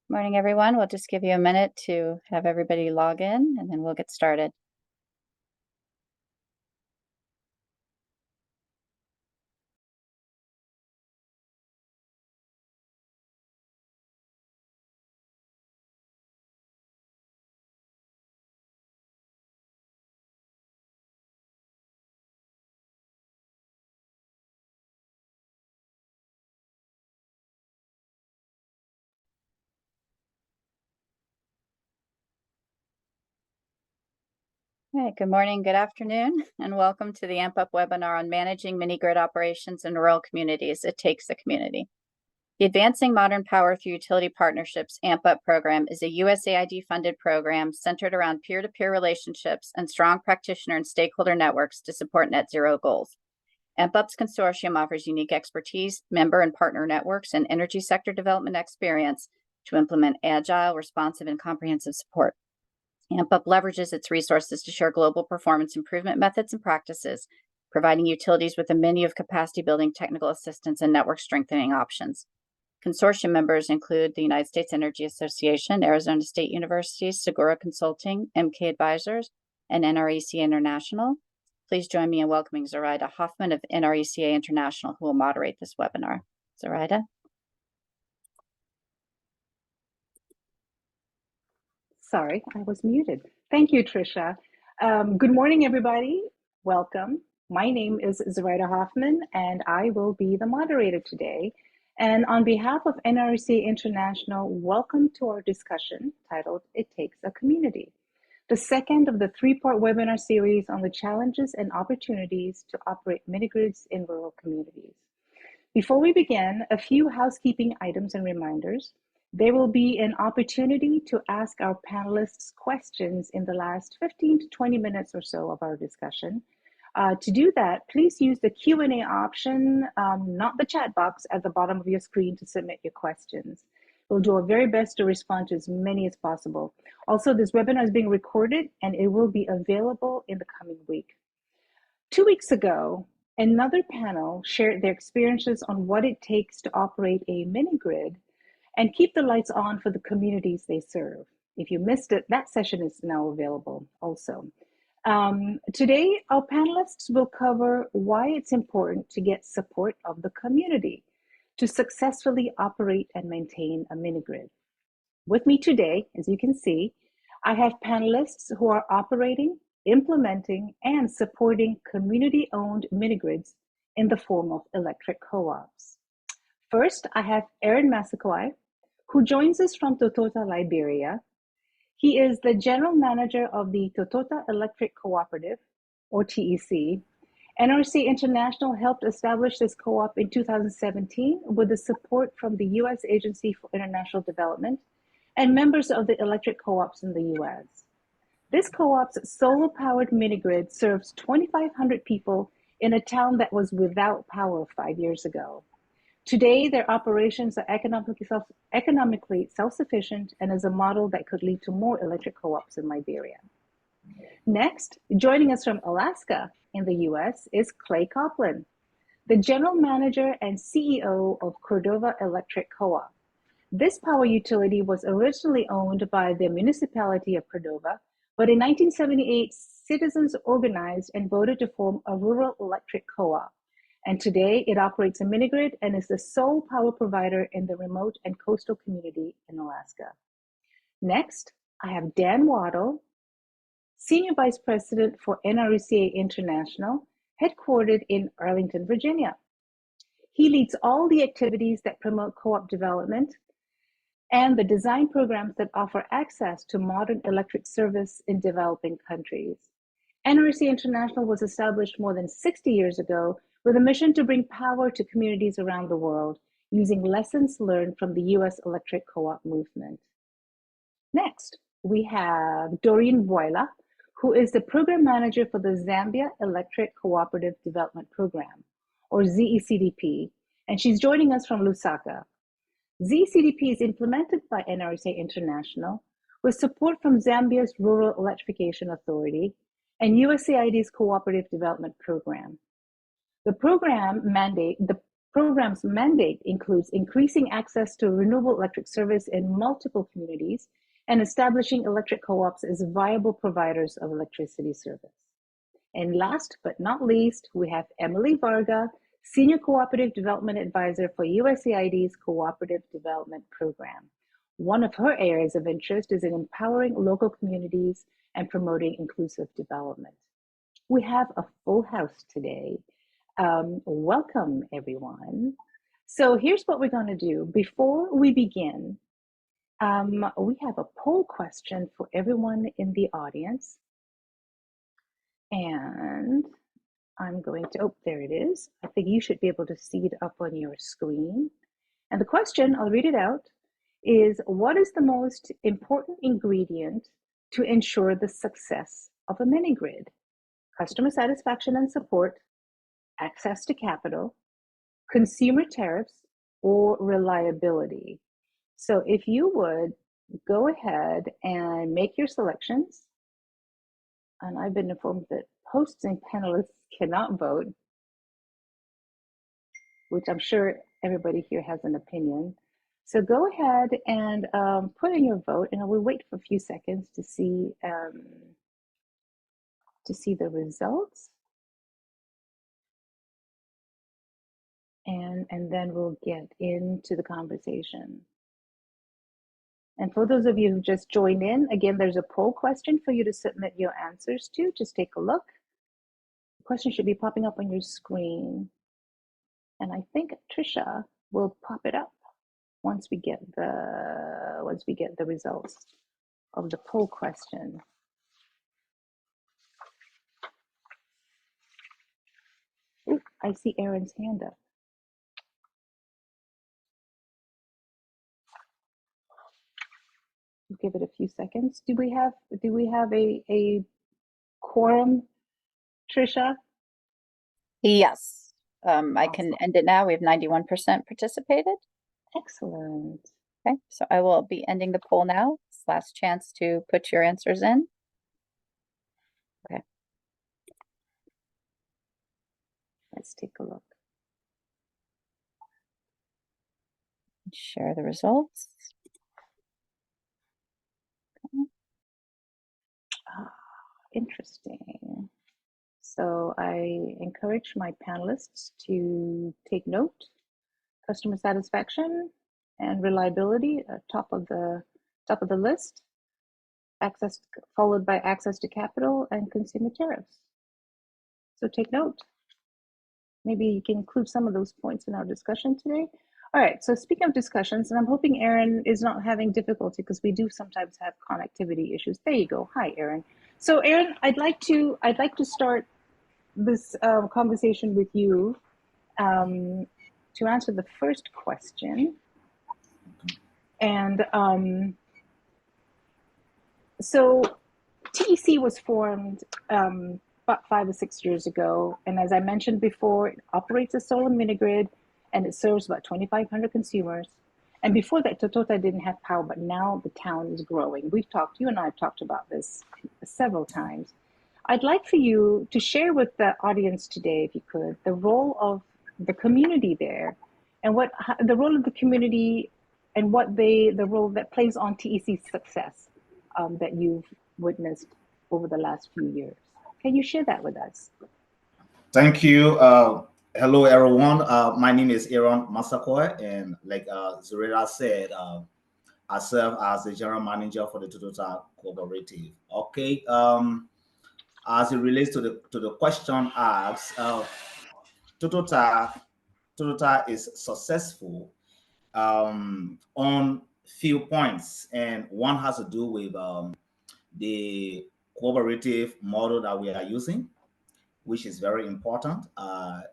Morning, everyone. We'll just give you a minute to have everybody log in, and then we'll get started. Hey, good morning, good afternoon, and welcome to the AmpUp webinar on managing mini-grid operations in rural communities. It takes a community. The Advancing Modern Power Through Utility Partnerships AmpUp program is a USAID-funded program centered around peer-to-peer relationships and strong practitioner and stakeholder networks to support net zero goals. AmpUp's consortium offers unique expertise, member and partner networks, and energy sector development experience to implement agile, responsive, and comprehensive support. AmpUp leverages its resources to share global performance improvement methods and practices, providing utilities with a menu of capacity building, technical assistance, and network strengthening options. Consortium members include the United States Energy Association, Arizona State University, Segura Consulting, MK Advisors, and NRECA International. Please join me in welcoming Zoraida Hoffman of NRECA International, who will moderate this webinar. Zoraida? Sorry, I was muted. Thank you, Tricia. Good morning, everybody. Welcome. My name is Zoraida Hoffman, and I will be the moderator today. And on behalf of NRECA International, welcome to our discussion titled, It Takes a Community, the second of the three-part webinar series on the challenges and opportunities to operate mini-grids in rural communities. Before we begin, a few housekeeping items and reminders. There will be an opportunity to ask our panelists questions in the last 15 to 20 minutes or so of our discussion. To do that, please use the Q&A option, not the chat box at the bottom of your screen to submit your questions. We'll do our very best to respond to as many as possible. Also, this webinar is being recorded and it will be available in the coming week. 2 weeks ago, another panel shared their experiences on what it takes to operate a mini-grid and keep the lights on for the communities they serve. If you missed it, that session is now available also. Today, our panelists will cover why it's important to get support of the community to successfully operate and maintain a mini-grid. With me today, as you can see, I have panelists who are operating, implementing, and supporting community-owned mini-grids in the form of electric co-ops. First, I have Aaron Massaquoi, who joins us from Totota, Liberia. He is the general manager of the Totota Electric Cooperative, or TEC. NRECA International helped establish this co-op in 2017 with the support from the U.S. Agency for International Development and members of the electric co-ops in the U.S. This co-op's solar-powered mini-grid serves 2,500 people in a town that was without power 5 years ago. Today, their operations are economically self-sufficient and is a model that could lead to more electric co-ops in Liberia. Next, joining us from Alaska in the US is Clay Copeland, the general manager and CEO of Cordova Electric Co-op. This power utility was originally owned by the municipality of Cordova, but in 1978, citizens organized and voted to form a rural electric co-op. And today it operates a mini-grid and is the sole power provider in the remote and coastal community in Alaska. Next, I have Dan Waddle, Senior Vice President for NRECA International, headquartered in Arlington, Virginia. He leads all the activities that promote co-op development and the design programs that offer access to modern electric service in developing countries. NRECA International was established more than 60 years ago with a mission to bring power to communities around the world using lessons learned from the US electric co-op movement. Next, we have Doreen Boyla, who is the program manager for the Zambia Electric Cooperative Development Program, or ZECDP, and she's joining us from Lusaka. ZECDP is implemented by NRECA International with support from Zambia's Rural Electrification Authority and USAID's Cooperative Development Program. The program Program's mandate includes increasing access to renewable electric service in multiple communities and establishing electric co-ops as viable providers of electricity service. And last but not least, we have Emily Varga, Senior Cooperative Development Advisor for USAID's Cooperative Development Program. One of her areas of interest is in empowering local communities and promoting inclusive development. We have a full house today. Welcome, everyone. So here's what we're going to do. Before we begin, we have a poll question for everyone in the audience. And I'm going to, oh, there it is. I think you should be able to see it up on your screen. And the question, I'll read it out, is what is the most important ingredient to ensure the success of a mini grid? Customer satisfaction and support, access to capital, consumer tariffs, or reliability? So if you would go ahead and make your selections. And I've been informed that hosts and panelists cannot vote, which I'm sure everybody here has an opinion. So go ahead and put in your vote, and I will wait for a few seconds to see the results. And then we'll get into the conversation. And for those of you who just joined in, again, there's a poll question for you to submit your answers to. Just take a look. The question should be popping up on your screen. And I think Trisha will pop it up once we get the results of the poll question. Ooh, I see Aaron's hand up. Give it a few seconds. Do we have a quorum, Trisha? Yes. Awesome. I can end it now. We have 91% participated. Excellent. Okay, so I will be ending the poll now. It's last chance to put your answers in. Okay. Let's take a look. Share the results. Interesting. So I encourage my panelists to take note. Customer satisfaction and reliability at top of the list. Access followed by access to capital and consumer tariffs. So take note. Maybe you can include some of those points in our discussion today. All right, so speaking of discussions, and I'm hoping Aaron is not having difficulty because we do sometimes have connectivity issues. There you go. Hi, Aaron. So Aaron, I'd like to start this conversation with you to answer the first question. And so TEC was formed about 5 or 6 years ago. And as I mentioned before, it operates a solar mini grid and it serves about 2,500 consumers. And before that, Totota didn't have power, but now the town is growing. You and I have talked about this several times. I'd like for you to share with the audience today, if you could, the role of the community there and the role of the community and the role that plays on TEC's success that you've witnessed over the last few years. Can you share that with us? Thank you. Hello, everyone. My name is Aaron Massakoy, and like Zurera said, I serve as the general manager for the Totota Cooperative. Okay. As it relates to the question asked, Totota is successful on few points, and one has to do with the cooperative model that we are using, which is very important.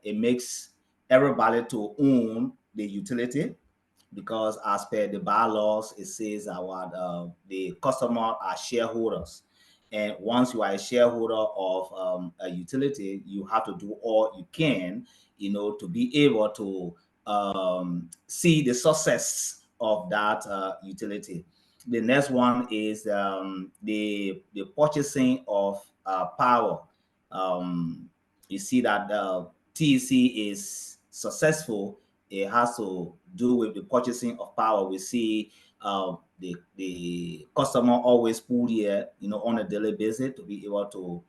It makes everybody to own the utility, because as per the bylaws, it says the customer are shareholders. And once you are a shareholder of a utility, you have to do all you can, to be able to see the success of that utility. The next one is the purchasing of power. You see that TEC is successful it has to do with the purchasing of power. We see the customer always pull here, on a daily basis to be able to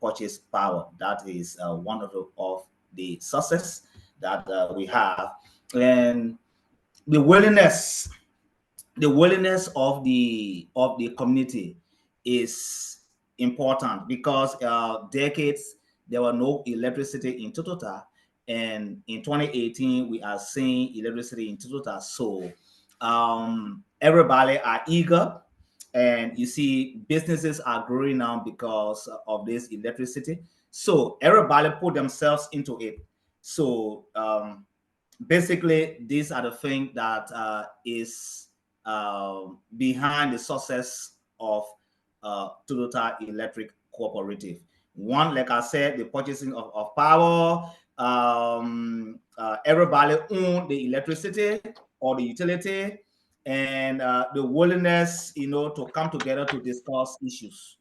purchase power. That is one of the success that we have, and the willingness of the community is important, because decades there were no electricity in Totota, and in 2018 we are seeing electricity in Totota. So everybody are eager, and you see businesses are growing now because of this electricity. So everybody put themselves into it. So basically, these are the things that is behind the success of Toyota Electric Cooperative. One, like I said, the purchasing of power. Everybody own the electricity or the utility, and the willingness, to come together to discuss issues.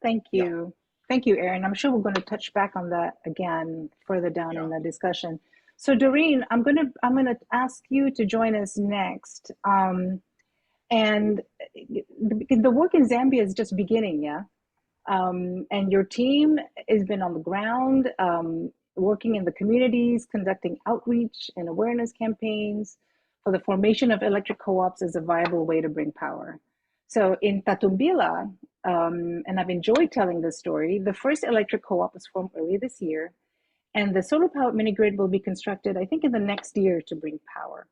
Thank Yeah. you. Thank you, Aaron. I'm sure we're going to touch back on that again further down Yeah. in the discussion. So Doreen, I'm gonna ask you to join us next. And the work in Zambia is just beginning, yeah? And your team has been on the ground, working in the communities, conducting outreach and awareness campaigns for the formation of electric co-ops as a viable way to bring power. So in Tatumbila, and I've enjoyed telling this story, the first electric co-op was formed early this year, and the solar powered mini grid will be constructed, I think, in the next year to bring power.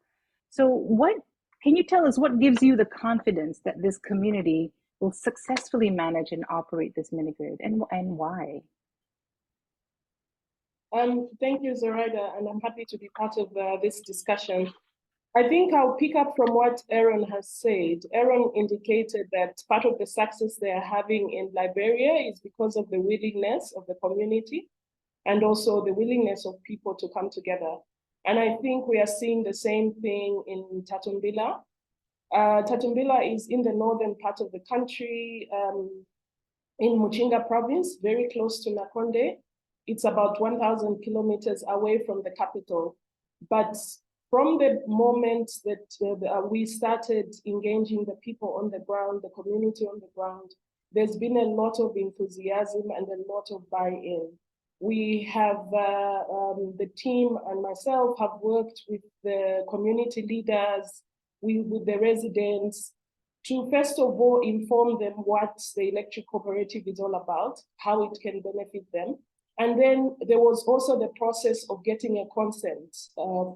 So what can you tell us, what gives you the confidence that this community will successfully manage and operate this mini grid, and why? Thank you, Zoraida, and I'm happy to be part of this discussion. I think I'll pick up from what Aaron has said. Aaron indicated that part of the success they are having in Liberia is because of the willingness of the community and also the willingness of people to come together. And I think we are seeing the same thing in Tatumbila. Tatumbila is in the northern part of the country, in Muchinga province, very close to Nakonde. It's about 1,000 kilometers away from the capital. But from the moment that we started engaging the people on the ground, the community on the ground, there's been a lot of enthusiasm and a lot of buy-in. We have, the team and myself have worked with the community leaders, with the residents, to first of all inform them what the electric cooperative is all about, how it can benefit them. And then there was also the process of getting a consent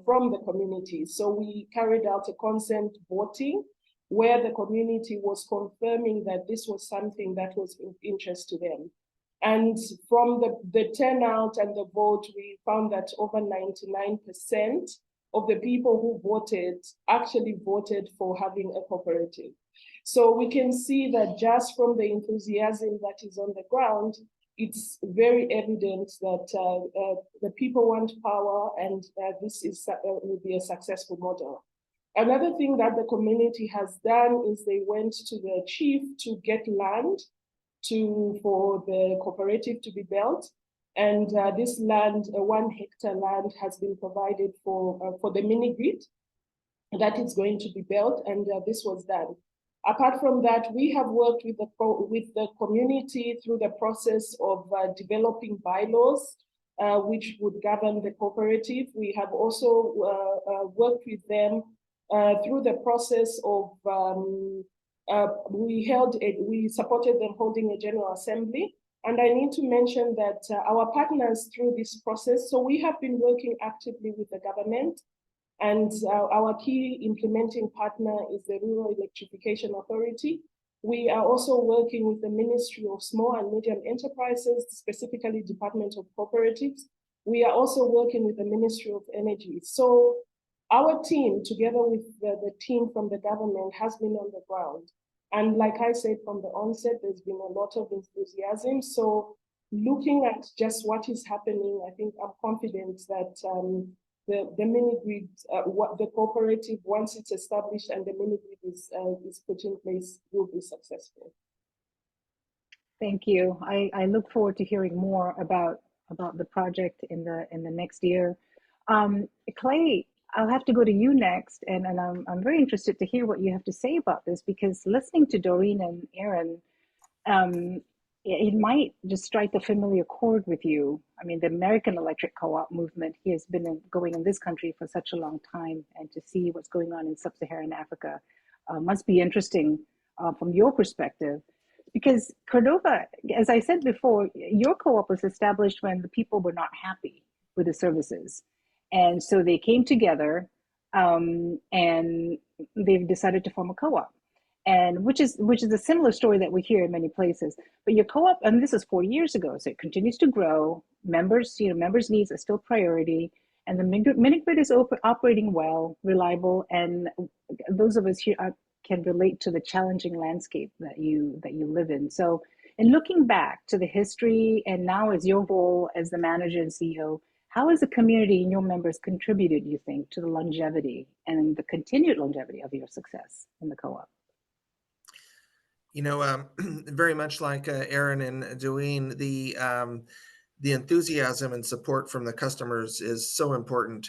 from the community. So we carried out a consent voting where the community was confirming that this was something that was of interest to them. And from the turnout and the vote, we found that over 99% of the people who voted actually voted for having a cooperative. So we can see that just from the enthusiasm that is on the ground, it's very evident that the people want power, and this will be a successful model. Another thing that the community has done is they went to the chief to get land for the cooperative to be built. And this land, 1 hectare land, has been provided for the mini grid that is going to be built, and this was done. Apart from that, we have worked with the community through the process of developing bylaws, which would govern the cooperative. We have also worked with them through the process of, we supported them holding a general assembly. And I need to mention that our partners through this process, so we have been working actively with the government, and our key implementing partner is the Rural Electrification Authority. We are also working with the Ministry of Small and Medium Enterprises, specifically Department of Cooperatives. We are also working with the Ministry of Energy. So our team, together with the team from the government, has been on the ground. And like I said from the onset, there's been a lot of enthusiasm. So looking at just what is happening, I think I'm confident that the mini grid, the cooperative, once it's established and the mini grid is put in place, will be successful. Thank you. I look forward to hearing more about the project in the next year. Clay, I'll have to go to you next, and I'm very interested to hear what you have to say about this, because listening to Doreen and Aaron, um, it might just strike a familiar chord with you. I mean, the American Electric Co-op movement has been going in this country for such a long time, and to see what's going on in sub-Saharan Africa must be interesting from your perspective. Because Cordova, as I said before, your co-op was established when the people were not happy with the services. And so they came together and they've decided to form a co-op, and which is a similar story that we hear in many places. But your co-op, and this is 4 years ago, so it continues to grow. Members needs are still priority, and the mini grid is operating well, reliable, and those of us here can relate to the challenging landscape that you live in. So, in looking back to the history, and now as your role as the manager and CEO, how has the community and your members contributed, you think, to the longevity and the continued longevity of your success in the co-op? You know, very much like Aaron and Doreen, the enthusiasm and support from the customers is so important.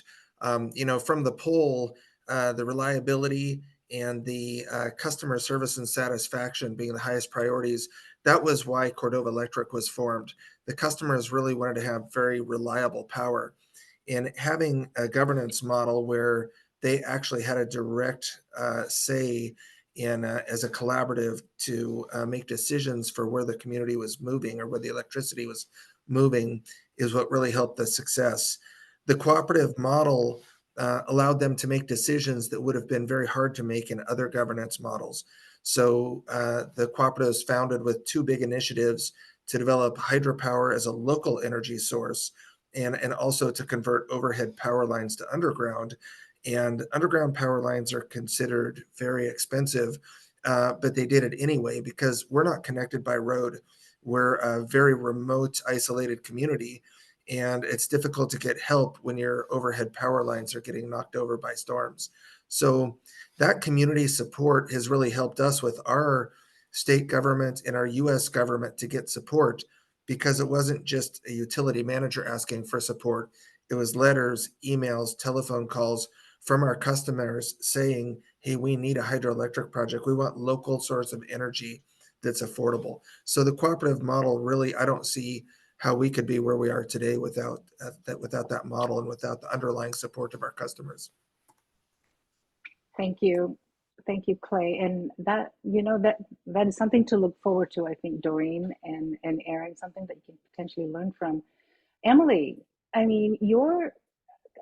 You know, from the poll, the reliability and the customer service and satisfaction being the highest priorities, that was why Cordova Electric was formed. The customers really wanted to have very reliable power, and having a governance model where they actually had a direct say in as a collaborative to make decisions for where the community was moving or where the electricity was moving is what really helped the success. The cooperative model allowed them to make decisions that would have been very hard to make in other governance models. So the cooperative is founded with two big initiatives to develop hydropower as a local energy source, and also to convert overhead power lines to underground. And underground power lines are considered very expensive, but they did it anyway because we're not connected by road. We're a very remote, isolated community, and it's difficult to get help when your overhead power lines are getting knocked over by storms. So that community support has really helped us with our state government and our US government to get support, because it wasn't just a utility manager asking for support. It was letters, emails, telephone calls from our customers saying, hey, we need a hydroelectric project. We want local source of energy that's affordable. So the cooperative model, really, I don't see how we could be where we are today without that model and without the underlying support of our customers. Thank you. Thank you, Clay. And that, that is something to look forward to, I think, Doreen and Aaron, something that you can potentially learn from. Emily, I mean,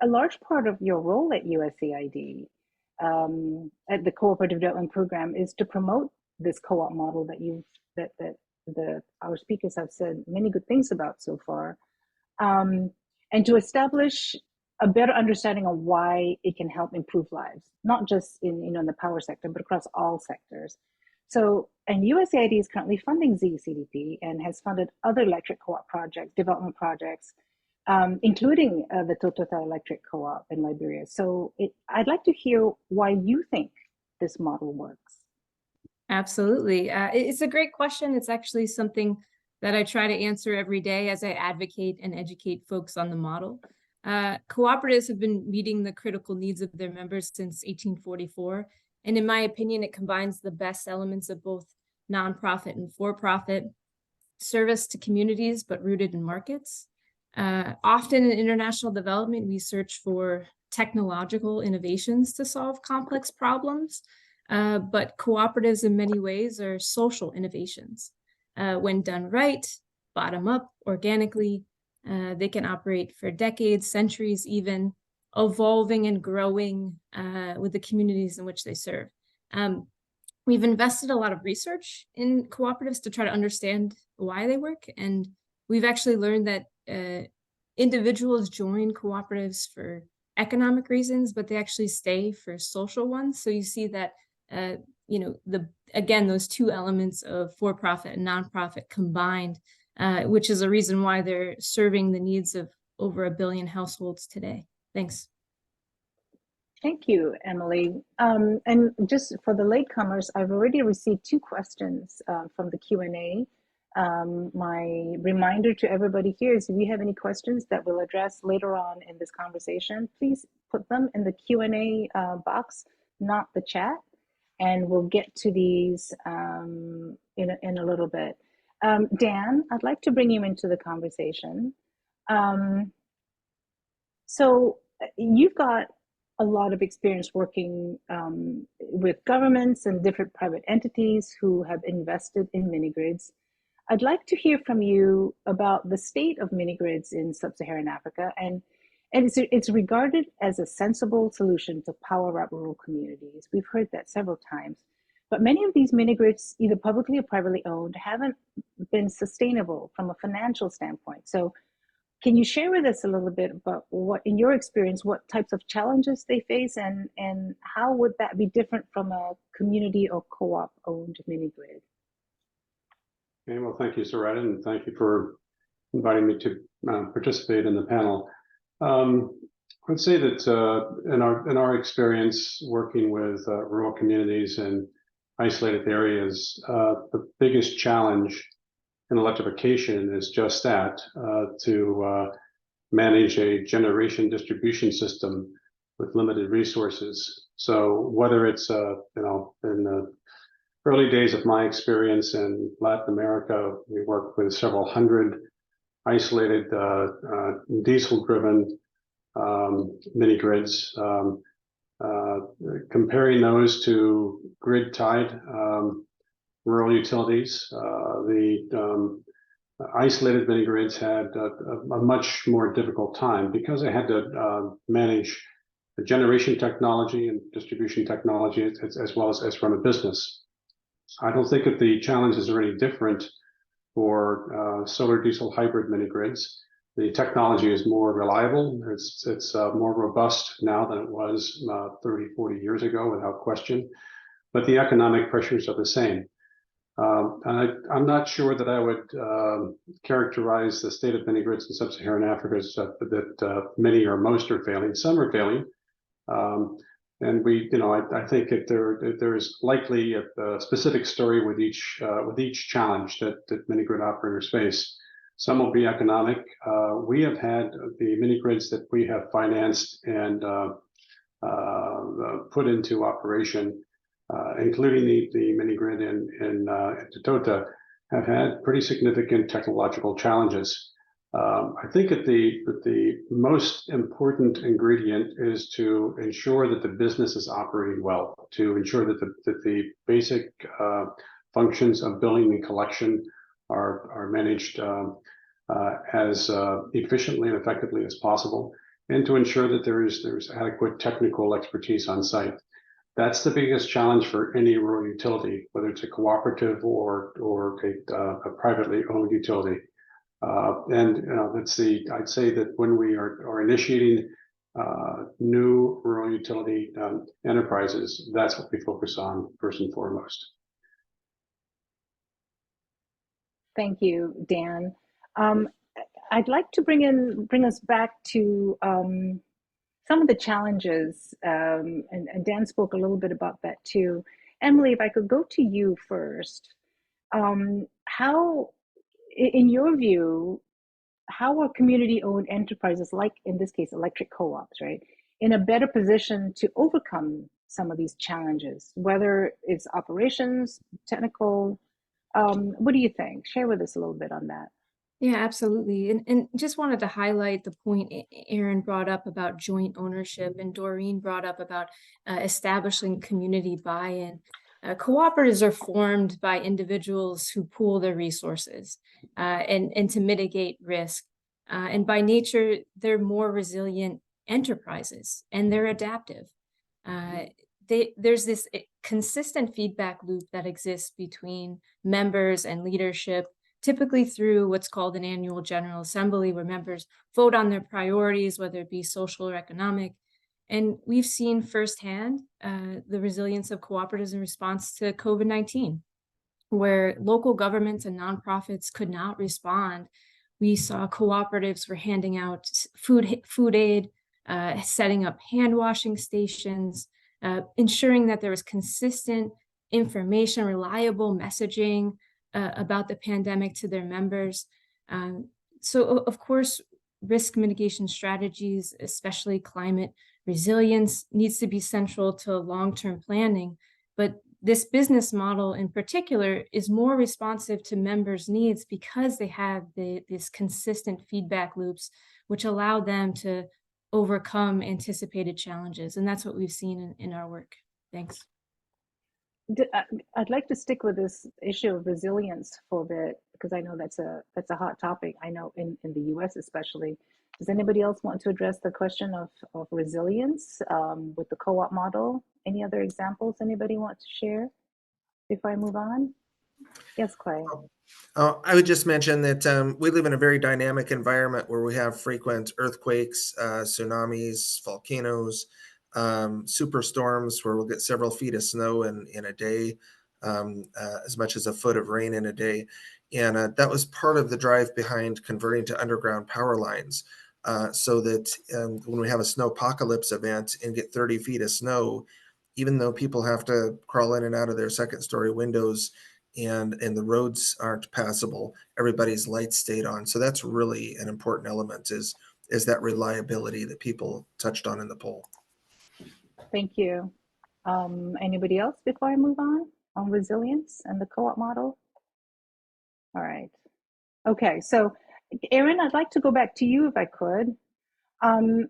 a large part of your role at USAID, at the Cooperative Development Program, is to promote this co-op model that our speakers have said many good things about so far, and to establish a better understanding of why it can help improve lives, not just in the power sector, but across all sectors. So, and USAID is currently funding ZCDP and has funded other electric co-op projects, development projects, including the Totota Electric Co-op in Liberia. So I'd like to hear why you think this model works. Absolutely. It's a great question. It's actually something that I try to answer every day as I advocate and educate folks on the model. Cooperatives have been meeting the critical needs of their members since 1844. And in my opinion, it combines the best elements of both nonprofit and for-profit service to communities, but rooted in markets. Often in international development, we search for technological innovations to solve complex problems, but cooperatives in many ways are social innovations. When done right, bottom up, organically, they can operate for decades, centuries even, evolving and growing with the communities in which they serve. We've invested a lot of research in cooperatives to try to understand why they work, and we've actually learned that individuals join cooperatives for economic reasons, but they actually stay for social ones. So you see that, again, those two elements of for-profit and nonprofit combined, which is a reason why they're serving the needs of over 1 billion households today. Thanks. Thank you, Emily. And just for the latecomers, I've already received 2 questions from the Q&A. My reminder to everybody here is if you have any questions that we'll address later on in this conversation, please put them in the Q&A box, not the chat, and we'll get to these in a little bit. Dan, I'd like to bring you into the conversation. So you've got a lot of experience working with governments and different private entities who have invested in mini-grids. I'd like to hear from you about the state of mini-grids in sub-Saharan Africa, and it's regarded as a sensible solution to power up rural communities. We've heard that several times, but many of these mini-grids, either publicly or privately owned, haven't been sustainable from a financial standpoint. So can you share with us a little bit about what, in your experience, what types of challenges they face, and how would that be different from a community or co-op owned mini-grid? Okay, well, thank you, Zoraida, and thank you for inviting me to participate in the panel. I'd say that in our experience working with rural communities and isolated areas, the biggest challenge in electrification is just that, to manage a generation distribution system with limited resources. So whether it's in the early days of my experience in Latin America, we worked with several hundred isolated diesel-driven mini-grids. Comparing those to grid-tied rural utilities, the isolated mini-grids had a much more difficult time because they had to manage the generation technology and distribution technology as well as run a business. I don't think that the challenges are any different for solar diesel hybrid mini-grids. The technology is more reliable. It's more robust now than it was 30, 40 years ago, without question. But the economic pressures are the same. And I'm not sure that I would characterize the state of mini-grids in sub-Saharan Africa as that many or most are failing. Some are failing. And I think that there is likely a specific story with each challenge that mini-grid operators face. Some will be economic. We have had the mini-grids that we have financed and put into operation, including the mini-grid in Totota, have had pretty significant technological challenges. I think that the most important ingredient is to ensure that the business is operating well, to ensure that the basic functions of billing and collection are managed as efficiently and effectively as possible, and to ensure that there's adequate technical expertise on site. That's the biggest challenge for any rural utility, whether it's a cooperative or a privately owned utility. I'd say that when we are initiating new rural utility enterprises, that's what we focus on first and foremost. Thank you, Dan. I'd like to bring us back to some of the challenges, and Dan spoke a little bit about that too. Emily, if I could go to you first, how, in your view, how are community-owned enterprises, like in this case, electric co-ops, right, in a better position to overcome some of these challenges, whether it's operations, technical? What do you think? Share with us a little bit on that. Yeah, absolutely. And just wanted to highlight the point Aaron brought up about joint ownership, and Doreen brought up about establishing community buy-in. Cooperatives are formed by individuals who pool their resources and to mitigate risk. And by nature, they're more resilient enterprises, and they're adaptive. There's this consistent feedback loop that exists between members and leadership, typically through what's called an annual general assembly, where members vote on their priorities, whether it be social or economic. And we've seen firsthand the resilience of cooperatives in response to COVID-19, where local governments and nonprofits could not respond. We saw cooperatives were handing out food aid, setting up hand washing stations, ensuring that there was consistent information, reliable messaging, about the pandemic to their members. So of course, risk mitigation strategies, especially climate resilience, needs to be central to long-term planning. But this business model in particular is more responsive to members' needs because they have this consistent feedback loops, which allow them to overcome anticipated challenges. And that's what we've seen in our work. Thanks. I'd like to stick with this issue of resilience for a bit, because I know that's a hot topic. I know in the US especially. Does anybody else want to address the question of resilience with the co-op model? Any other examples anybody want to share before I move on? Yes, Clay. I would just mention that we live in a very dynamic environment where we have frequent earthquakes, tsunamis, volcanoes, superstorms where we'll get several feet of snow in a day, as much as a foot of rain in a day. And that was part of the drive behind converting to underground power lines, so that when we have a snowpocalypse event and get 30 feet of snow, even though people have to crawl in and out of their second story windows and the roads aren't passable, everybody's lights stayed on. So that's really an important element, is that reliability that people touched on in the poll. Thank you. Anybody else before I move on resilience and the co-op model? All right. Okay, so Erin, I'd like to go back to you if I could. And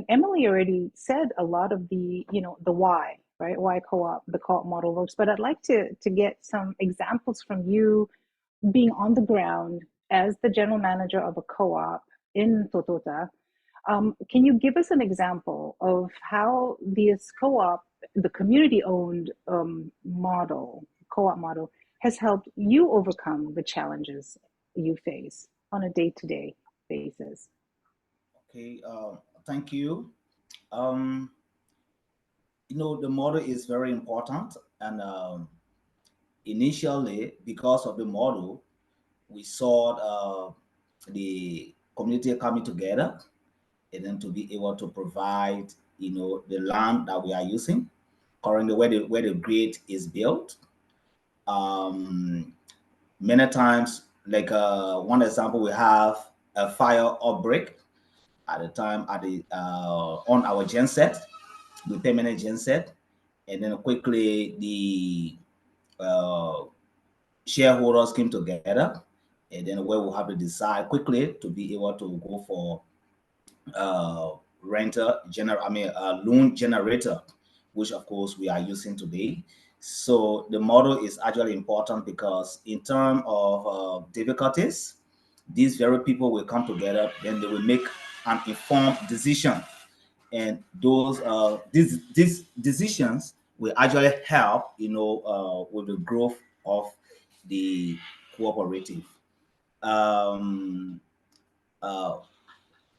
Emily already said a lot of the why, right? Why the co-op model works. But I'd like to get some examples from you being on the ground as the general manager of a co-op in Totota. Can you give us an example of how this co-op, the community-owned co-op model, has helped you overcome the challenges you face on a day-to-day basis? Okay, thank you. The model is very important, and initially, because of the model, we saw the community coming together, and then to be able to provide, the land that we are using currently, where the grid is built. Many times, like one example, we have a fire outbreak at the time on our genset, the permanent genset, and then quickly the shareholders came together, and then we will have to decide quickly to be able to go for loan generator, which of course we are using today. So the model is actually important because in terms of difficulties, these very people will come together, then they will make an informed decision, and those these decisions will actually help with the growth of the cooperative.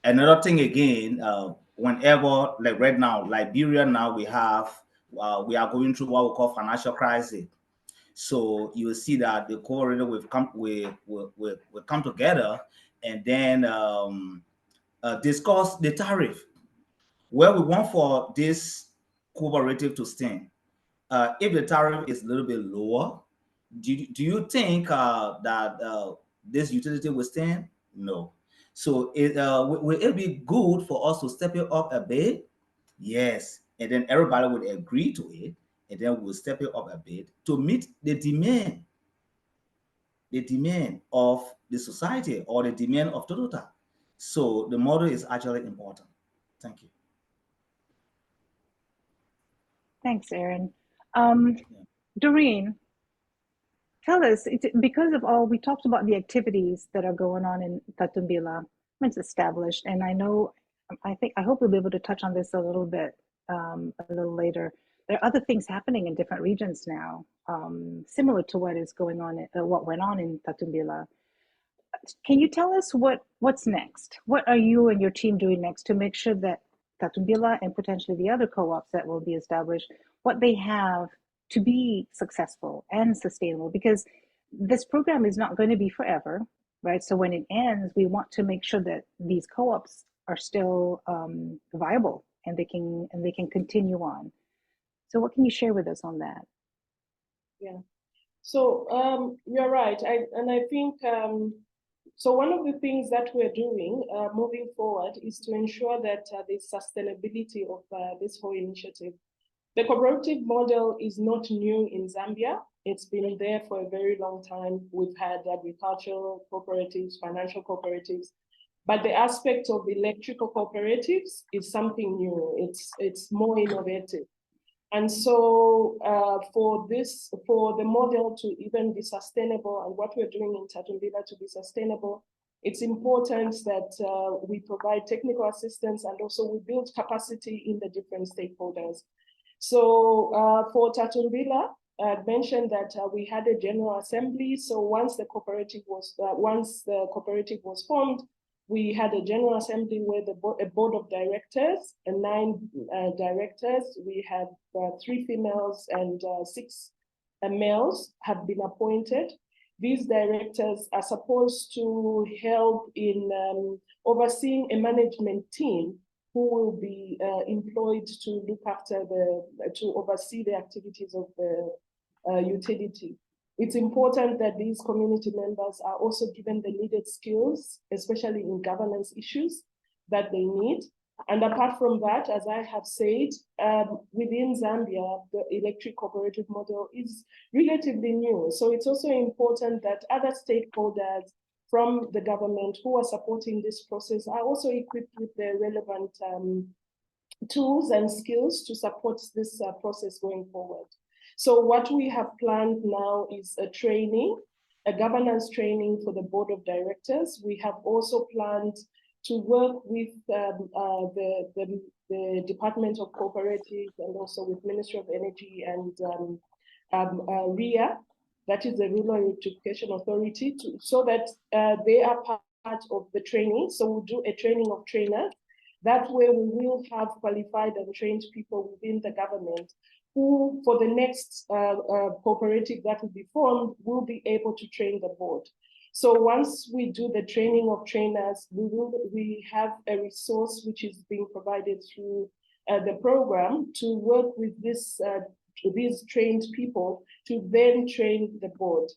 Another thing again, whenever, like right now, Liberia, now we are going through what we call financial crisis. So you will see that the cooperative will come together and then discuss the tariff, where we want for this cooperative to stand. If the tariff is a little bit lower, do you think that this utility will stand? No. So will it be good for us to step it up a bit? Yes. And then everybody would agree to it, and then we'll step it up a bit to meet the demand of the society or the demand of Toyota. So the model is actually important. Thank you. Thanks, Erin. Doreen, tell us, because of all, we talked about the activities that are going on in Tatumbila. It's established, and I hope we'll be able to touch on this a little bit a little later. There are other things happening in different regions now, similar to what went on in Tatumbila. Can you tell us what's next? What are you and your team doing next to make sure that Tatumbila and potentially the other co-ops that will be established, what they have to be successful and sustainable? Because this program is not going to be forever, right? So when it ends, we want to make sure that these co-ops are still viable and they can continue on. So what can you share with us on that? Yeah. So you're right. I think so. One of the things that we're doing moving forward is to ensure that the sustainability of this whole initiative. The cooperative model is not new in Zambia. It's been there for a very long time. We've had agricultural cooperatives, financial cooperatives, but the aspect of electrical cooperatives is something new. It's more innovative. And so for the model to even be sustainable and what we're doing in Tatumbila to be sustainable, it's important that we provide technical assistance and also we build capacity in the different stakeholders. So for Tatumbila, I mentioned that we had a general assembly. So once the cooperative was formed, we had a general assembly where a board of directors and 9 directors. We had 3 females and 6 males have been appointed. These directors are supposed to help in overseeing a management team who will be employed to look after to oversee the activities of the utility. It's important that these community members are also given the needed skills, especially in governance issues that they need. And apart from that, as I have said, within Zambia, the electric cooperative model is relatively new. So it's also important that other stakeholders from the government who are supporting this process are also equipped with the relevant tools and skills to support this process going forward. So what we have planned now is a governance training for the board of directors. We have also planned to work with the Department of Cooperatives and also with Ministry of Energy and REA, that is the Rural Electrification Authority, so that they are part of the training. So we'll do a training of trainers. That way we will have qualified and trained people within the government who, for the next cooperative that will be formed, will be able to train the board. So once we do the training of trainers, we have a resource which is being provided through the program to work with these trained people to then train the board.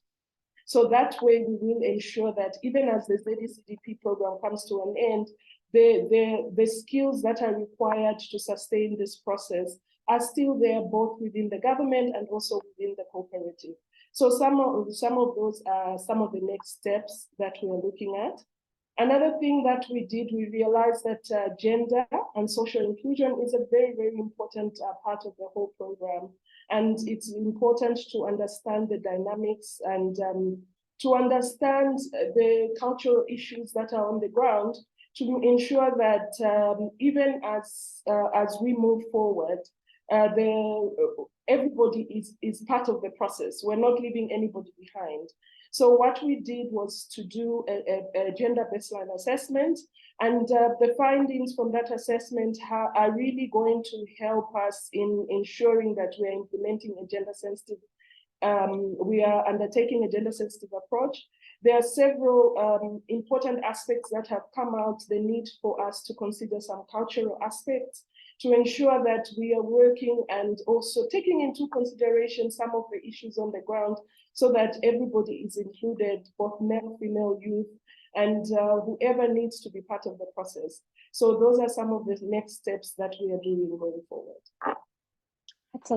So that way we will ensure that even as the ZECDP program comes to an end, the skills that are required to sustain this process are still there, both within the government and also within the cooperative. So some of those are some of the next steps that we are looking at. Another thing that we did, we realized that gender and social inclusion is a very, very important part of the whole program. And it's important to understand the dynamics and to understand the cultural issues that are on the ground to ensure that even as we move forward, everybody is part of the process. Are not leaving anybody behind. So what we did was to do a gender baseline assessment, and the findings from that assessment are really going to help us in ensuring that we are implementing a gender sensitive, we are undertaking a gender sensitive approach. There are several important aspects that have come out, the need for us to consider some cultural aspects, to ensure that we are working and also taking into consideration some of the issues on the ground so that everybody is included, both male, female, youth, and whoever needs to be part of the process. So those are some of the next steps that we are doing going forward. That's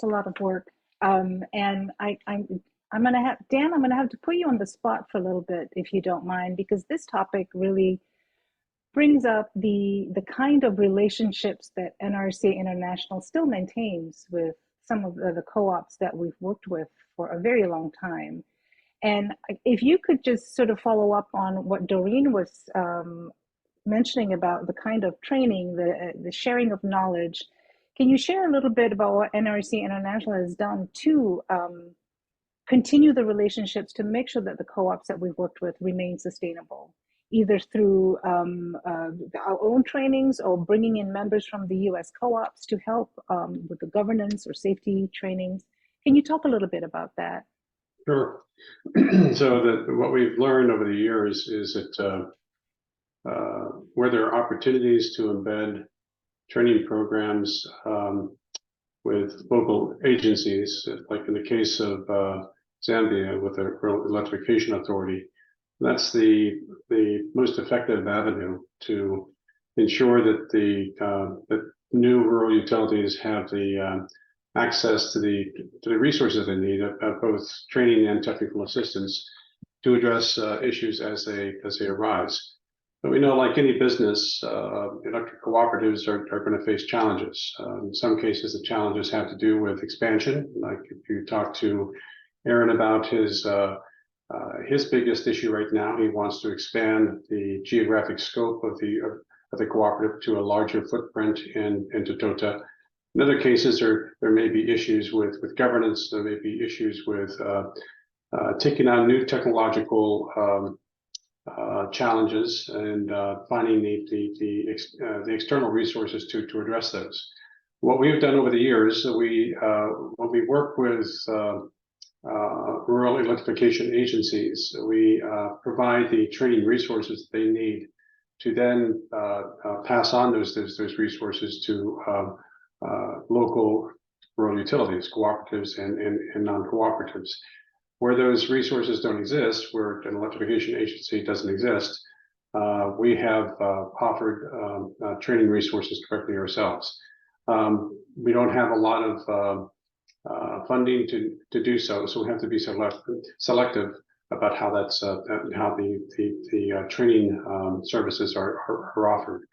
a lot of work. And I'm gonna have, Dan, I'm gonna have to put you on the spot for a little bit, if you don't mind, because this topic really brings up the kind of relationships that NRECA International still maintains with some of the co-ops that we've worked with for a very long time. And if you could just sort of follow up on what Doreen was mentioning about the kind of training, the sharing of knowledge, can you share a little bit about what NRECA International has done to continue the relationships to make sure that the co-ops that we've worked with remain sustainable, either through our own trainings or bringing in members from the US co-ops to help with the governance or safety trainings? Can you talk a little bit about that? Sure. So what we've learned over the years is that where there are opportunities to embed training programs with local agencies, like in the case of Zambia with the Rural Electrification Authority. That's the most effective avenue to ensure that that new rural utilities have the access to the resources they need, both training and technical assistance, to address issues as they arise. But we know, like any business, electric cooperatives are going to face challenges. In some cases, the challenges have to do with expansion. Like if you talk to Aaron about his biggest issue right now, he wants to expand the geographic scope of the cooperative to a larger footprint in Tota. In other cases, there may be issues with governance. There may be issues with taking on new technological challenges and finding the external resources to address those. What we've done over the years, when we work with rural electrification agencies, we provide the training resources they need to then pass on those resources to local rural utilities, cooperatives and non-cooperatives. Where those resources don't exist, where an electrification agency doesn't exist, we have offered training resources directly ourselves. We don't have a lot of funding to do so, so we have to be selective about how the training services are offered.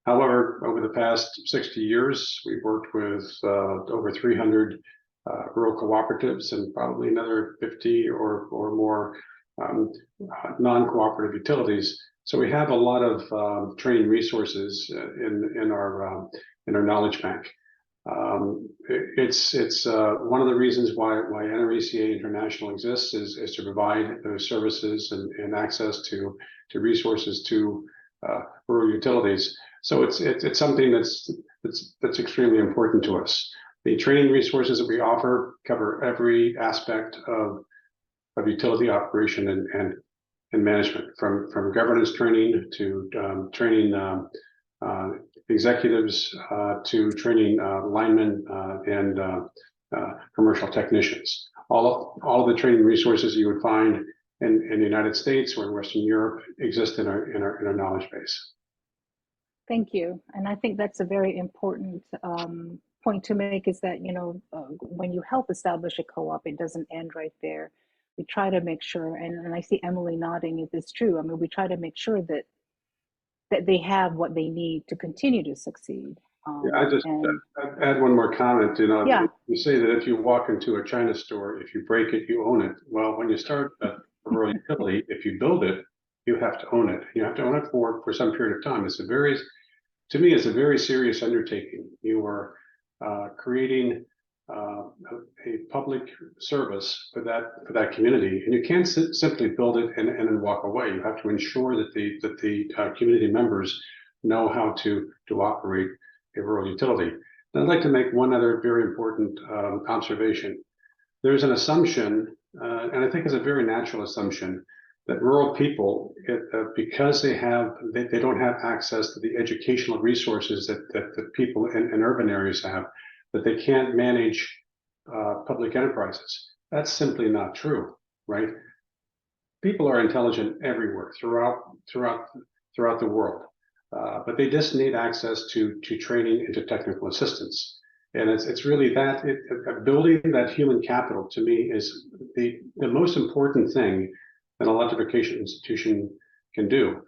However, over the past 60 years, we've worked with over 300 rural cooperatives and probably another 50 or more non-cooperative utilities. So we have a lot of training resources in our knowledge bank. It's one of the reasons why NRECA International exists is to provide those services and access to resources to rural utilities. So it's something that's extremely important to us. The training resources that we offer cover every aspect of utility operation and management, from governance training to training executives to training linemen and commercial technicians. All of the training resources you would find in the United States or in Western Europe exist in our knowledge base. Thank you. And I think that's a very important point to make, is that, when you help establish a co-op, it doesn't end right there. We try to make sure, and I see Emily nodding, if it's true. I mean, we try to make sure that they have what they need to continue to succeed. I'd add one more comment. You say that if you walk into a China store, if you break it, you own it. Well, when you start a rural utility, if you build it, you have to own it. You have to own it for some period of time. To me, it's a very serious undertaking. You are creating a public service for that community, and you can't simply build it and then walk away. You have to ensure that the community members know how to operate a rural utility. And I'd like to make one other very important observation. There's an assumption, and I think it's a very natural assumption, that rural people, because they don't have access to the educational resources that people in urban areas have, that they can't manage public enterprises. That's simply not true, right? People are intelligent everywhere throughout the world, but they just need access to training and to technical assistance. And it's really that building that human capital, to me, is the most important thing an electrification institution can do.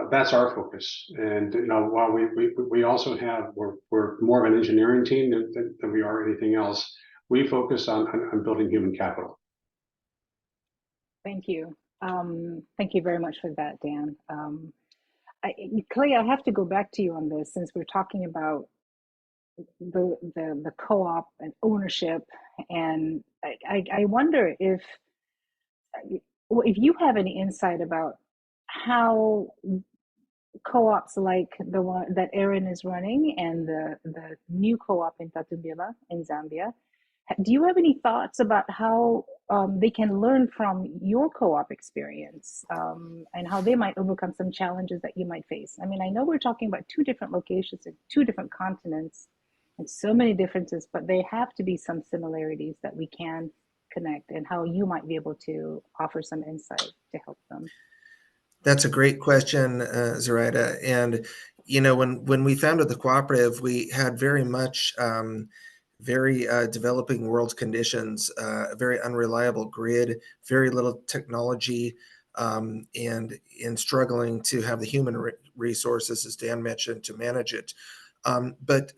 That's our focus. And while we also we're more of an engineering team than we are anything else, we focus on building human capital. Thank you. Thank you very much for that, Dan. Clay, I have to go back to you on this, since we're talking about the co-op and ownership, and I wonder if you have any insight about how co-ops like the one that Aaron is running and the new co-op in Tatumbila in Zambia, do you have any thoughts about how they can learn from your co-op experience, and how they might overcome some challenges that you might face? I mean, I know we're talking about 2 different locations and 2 different continents and so many differences, but there have to be some similarities that we can connect and how you might be able to offer some insight to help them? That's a great question, Zoraida. And when we founded the cooperative, we had very much very developing world conditions, a very unreliable grid, very little technology, and struggling to have the human resources, as Dan mentioned, to manage it. But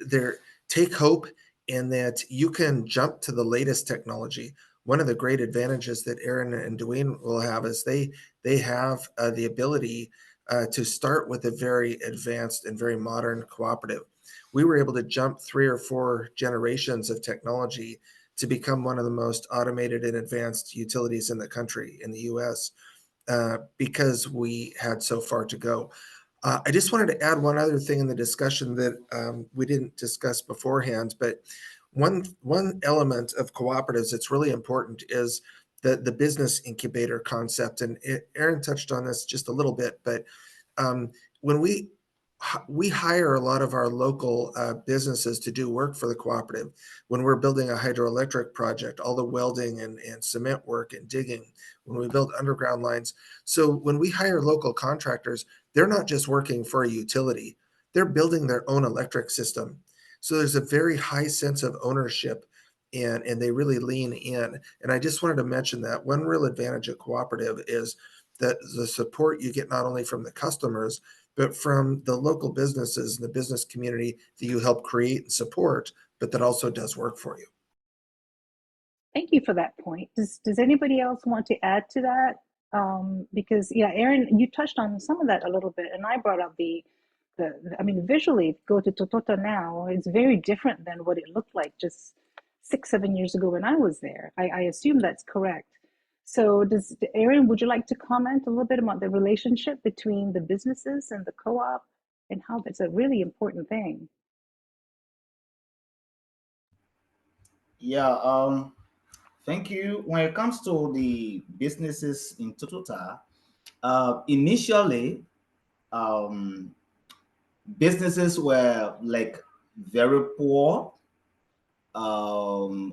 take hope in that you can jump to the latest technology. One of the great advantages that Aaron and Dwayne will have is they have the ability to start with a very advanced and very modern cooperative. We were able to jump 3 or 4 generations of technology to become one of the most automated and advanced utilities in the country, in the US, because we had so far to go. I just wanted to add one other thing in the discussion that we didn't discuss beforehand, but one element of cooperatives that's really important is the business incubator concept. And Aaron touched on this just a little bit, but when we hire a lot of our local businesses to do work for the cooperative. When we're building a hydroelectric project, all the welding and cement work and digging, when we build underground lines. So when we hire local contractors, they're not just working for a utility, they're building their own electric system. So there's a very high sense of ownership, and they really lean in. And I just wanted to mention that one real advantage of cooperative is that the support you get not only from the customers, but from the local businesses and the business community that you help create and support, but that also does work for you. Thank you for that point. Does anybody else want to add to that? Because yeah, Aaron, you touched on some of that a little bit, and I brought up I mean, visually, go to Totota now, it's very different than what it looked like just 6-7 years ago when I was there. I assume that's correct. So Aaron, would you like to comment a little bit about the relationship between the businesses and the co-op and how that's a really important thing? Yeah, thank you. When it comes to the businesses in Totota, initially, businesses were like very poor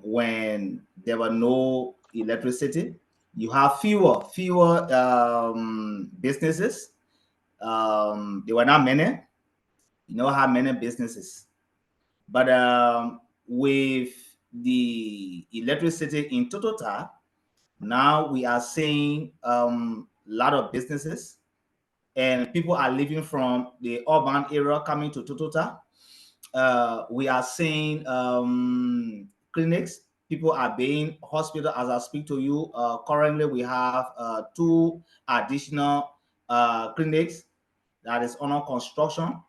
when there were no electricity. You have fewer businesses. There were not many. You know how many businesses, but with the electricity in Totota, now we are seeing a lot of businesses, and people are leaving from the urban area coming to Totota. We are seeing clinics. People are being hospital. As I speak to you, currently we have 2 additional clinics that is under construction.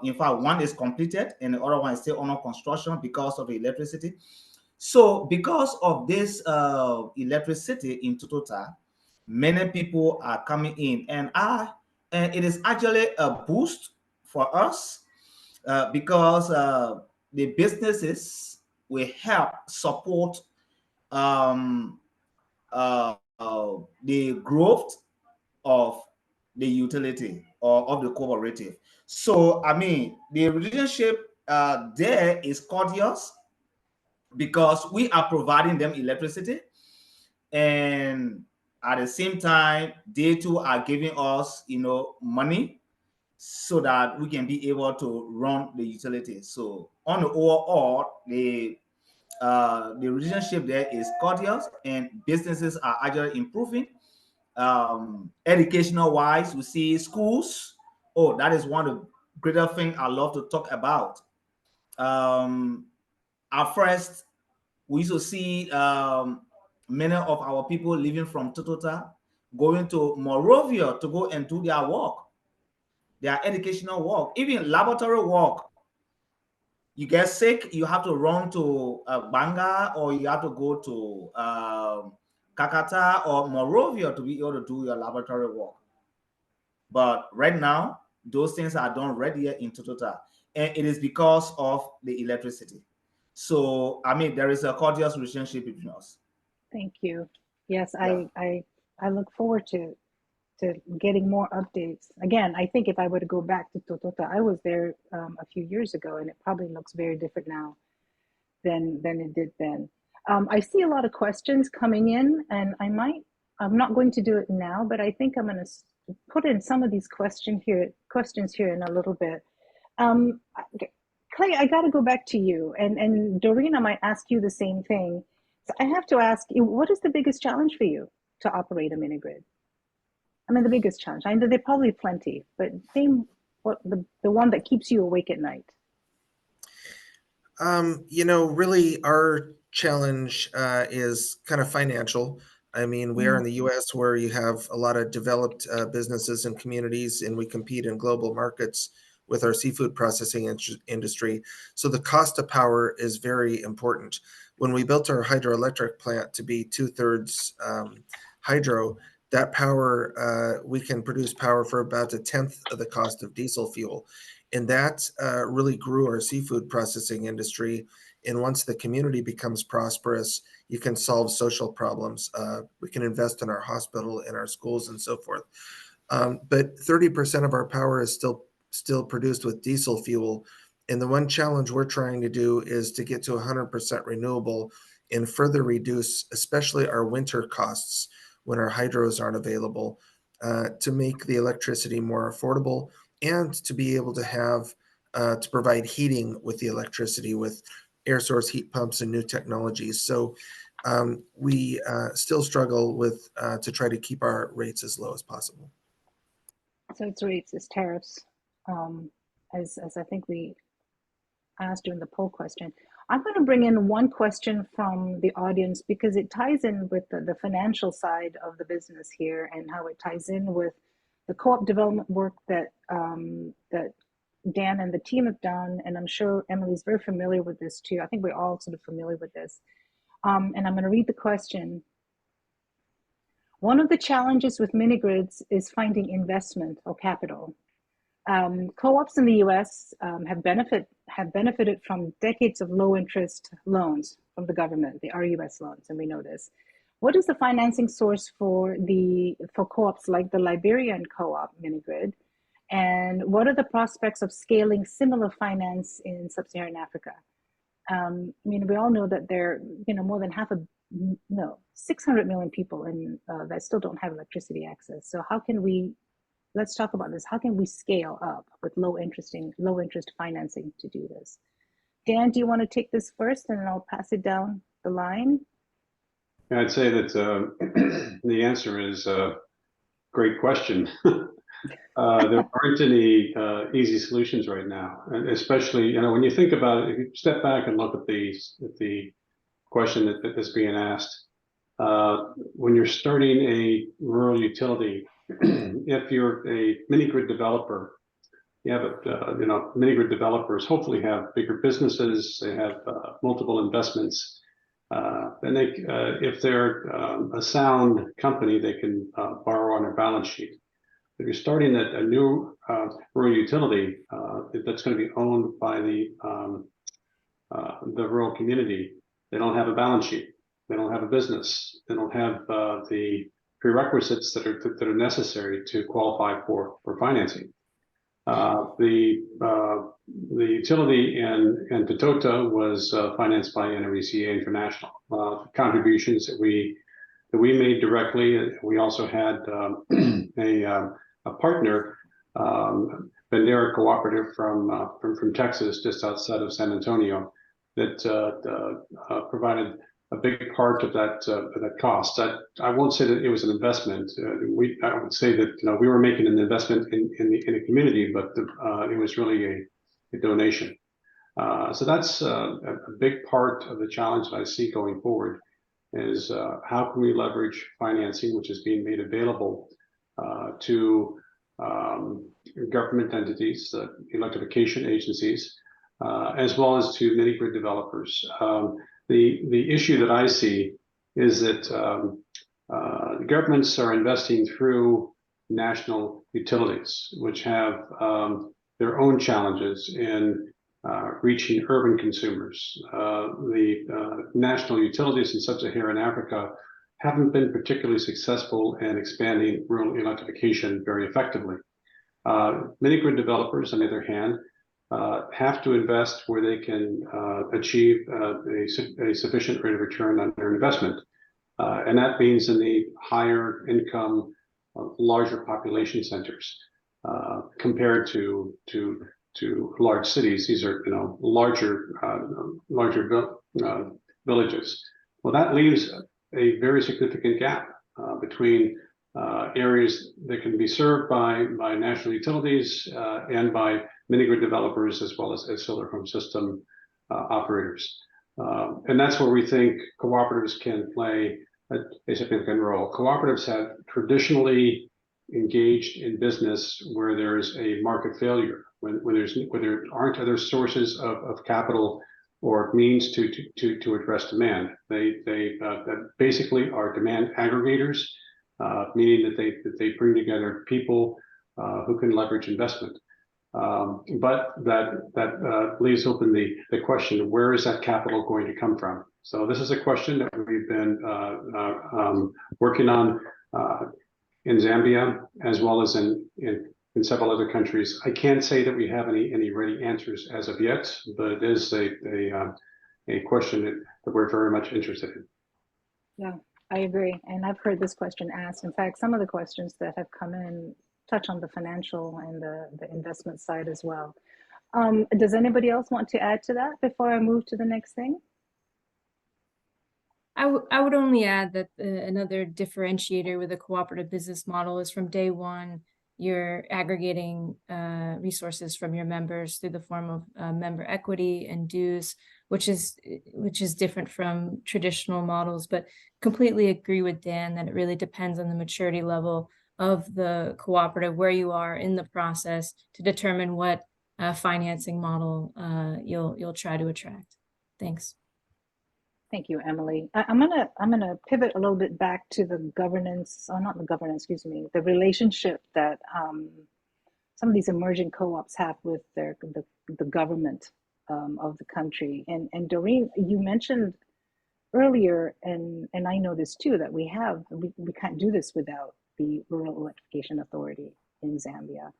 In fact, one is completed and the other one is still under construction because of the electricity. So because of this electricity in Totota, many people are coming in, and it is actually a boost for us because the businesses will help support the growth of the utility or of the cooperative. So, I mean, the relationship there is cordial because we are providing them electricity, and at the same time, they too are giving us, money so that we can be able to run the utility. So, on the overall, the relationship there is cordial, and businesses are actually improving. Educational wise, we see schools. Oh, that is one of the greater things I love to talk about. At first, we used to see many of our people leaving from Totota going to Morovia to go and do their work, their educational work, even laboratory work. You get sick, you have to run to Banga, or you have to go to Kakata or Morovia to be able to do your laboratory work. But right now, those things are done right here in Totota, and it is because of the electricity. So, I mean, there is a cordial relationship between us. Thank you. Yes, Yeah. I look forward to getting more updates. Again, I think if I were to go back to Totota, I was there a few years ago, and it probably looks very different now than it did then. I see a lot of questions coming in, and I'm not going to do it now, but I think I'm going to put in some of these questions here in a little bit. Clay, I got to go back to you, and Doreen, I might ask you the same thing. So I have to ask you, what is the biggest challenge for you to operate a mini grid? I mean, the biggest challenge. I know there are probably plenty, but name what the one that keeps you awake at night. Really our challenge is kind of financial. I mean, we are in the US where you have a lot of developed businesses and communities, and we compete in global markets with our seafood processing industry. So the cost of power is very important. When we built our hydroelectric plant to be 2/3 hydro, that power, we can produce power for about 1/10 of the cost of diesel fuel. And that really grew our seafood processing industry. And once the community becomes prosperous, you can solve social problems. We can invest in our hospital, in our schools, and so forth. But 30% of our power is still produced with diesel fuel. And the one challenge we're trying to do is to get to 100% renewable and further reduce, especially our winter costs when our hydros aren't available, to make the electricity more affordable and to be able to have to provide heating with the electricity with air source heat pumps and new technologies. So we still struggle with to try to keep our rates as low as possible. So it's rates, it's tariffs, as I think we asked during the poll question. I'm going to bring in one question from the audience because it ties in with the financial side of the business here and how it ties in with the co-op development work that that Dan and the team have done. And I'm sure Emily's very familiar with this too. I think we're all sort of familiar with this. And I'm going to read the question. One of the challenges with mini grids is finding investment or capital. Co-ops in the US have benefited from decades of low interest loans from the government, the RUS loans, and we know this. What is the financing source for co-ops like the Liberian co-op mini grid? And what are the prospects of scaling similar finance in sub-Saharan Africa? I mean, we all know that there are more than 600 million people that still don't have electricity access. So how can we, let's talk about this. How can we scale up with low interest financing to do this? Dan, do you want to take this first and then I'll pass it down the line? Yeah, I'd say that the answer is great question. There aren't any easy solutions right now, and especially when you think about it, if you step back and look at the question that is being asked, when you're starting a rural utility, if you're a mini grid developer, you have mini grid developers hopefully have bigger businesses, they have multiple investments, and they if they're a sound company, they can borrow on their balance sheet. If you're starting a new rural utility that's going to be owned by the rural community, they don't have a balance sheet, they don't have a business, they don't have the prerequisites that are necessary to qualify for financing. The utility in Tatota was financed by NRECA International. Contributions that we made directly. We also had a partner, Bandera Cooperative from Texas, just outside of San Antonio, that provided a big part of that cost. I won't say that it was an investment. I would say that we were making an investment in the community, but it was really a donation. So that's a big part of the challenge that I see going forward. Is how can we leverage financing, which is being made available to government entities, electrification agencies, as well as to mini grid developers. The issue that I see is that the governments are investing through national utilities, which have their own challenges in reaching urban consumers. The national utilities in sub-Saharan Africa haven't been particularly successful in expanding rural electrification very effectively. Mini grid developers, on the other hand, have to invest where they can achieve a sufficient rate of return on their investment. And that means in the higher income, larger population centers compared to large cities. These are larger villages. Well, that leaves a very significant gap between areas that can be served by national utilities and by mini-grid developers as well as solar home system operators. And that's where we think cooperatives can play a significant role. Cooperatives have traditionally engaged in business where there is a market failure, when there aren't other sources of capital or means to address demand. They basically are demand aggregators, meaning that they bring together people who can leverage investment. But that leaves open the question, where is that capital going to come from? So this is a question that we've been working on in Zambia, as well as in several other countries. I can't say that we have any ready answers as of yet, but it is a question that we're very much interested in. Yeah, I agree. And I've heard this question asked. In fact, some of the questions that have come in touch on the financial and the investment side as well. Does anybody else want to add to that before I move to the next thing? I would only add that another differentiator with a cooperative business model is from day one, you're aggregating resources from your members through the form of member equity and dues, which is different from traditional models, but completely agree with Dan that it really depends on the maturity level of the cooperative, where you are in the process to determine what financing model you'll try to attract. Thanks. Thank you, Emily. I'm gonna pivot a little bit back to the governance, or not the governance, excuse me, the relationship that some of these emerging co-ops have with the government of the country. And Doreen, you mentioned earlier, and I know this too, that we can't do this without the Rural Electrification Authority in Zambia.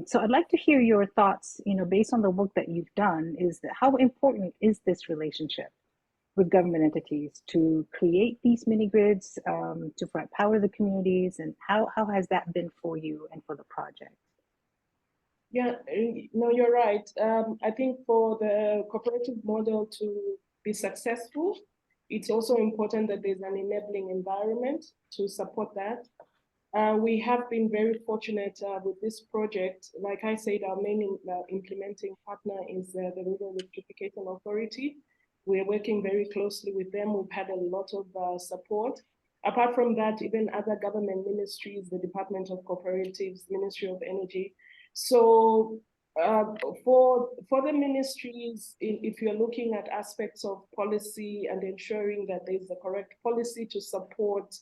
So I'd like to hear your thoughts, based on the work that you've done, is that how important is this relationship with government entities to create these mini grids, to power the communities, and how has that been for you and for the project? Yeah, no, you're right. I think for the cooperative model to be successful, it's also important that there's an enabling environment to support that. We have been very fortunate with this project. Like I said, our main implementing partner is the Rural Electrification Authority. We're working very closely with them. We've had a lot of support. Apart from that, even other government ministries, the Department of Cooperatives, Ministry of Energy. So for the ministries, if you're looking at aspects of policy and ensuring that there's the correct policy to support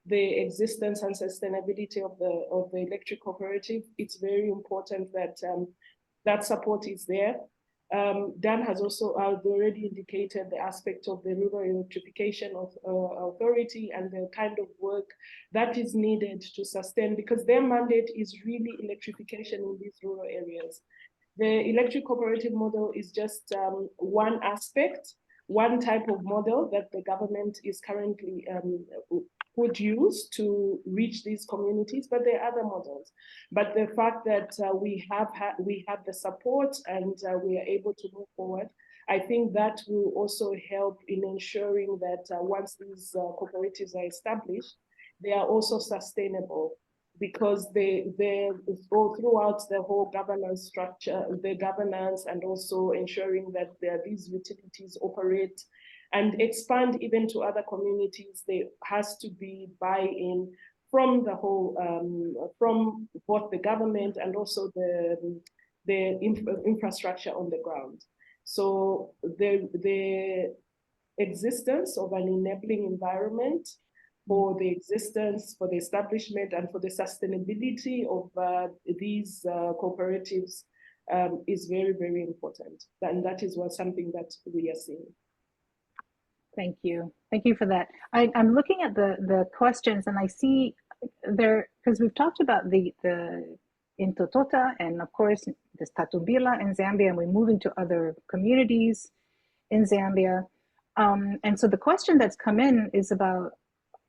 the existence and sustainability of the electric cooperative, it's very important that that support is there. Dan has also already indicated the aspect of the Rural Electrification Authority and the kind of work that is needed to sustain, because their mandate is really electrification in these rural areas. The electric cooperative model is just one aspect, one type of model that the government is currently would use to reach these communities, but there are other models. But the fact that we have the support and we are able to move forward, I think that will also help in ensuring that once these cooperatives are established, they are also sustainable, because they go throughout the whole governance structure, the governance, and also ensuring that these utilities operate and expand even to other communities. There has to be buy-in from the whole, from both the government and also the infrastructure on the ground. So the existence of an enabling environment for the existence, for the establishment, and for the sustainability of these cooperatives is very, very important. And that is something that we are seeing. Thank you. Thank you for that. I'm looking at the questions, and I see there, because we've talked about the in Totota, and of course, there's Tatumbila in Zambia, and we're moving to other communities in Zambia. And so the question that's come in is about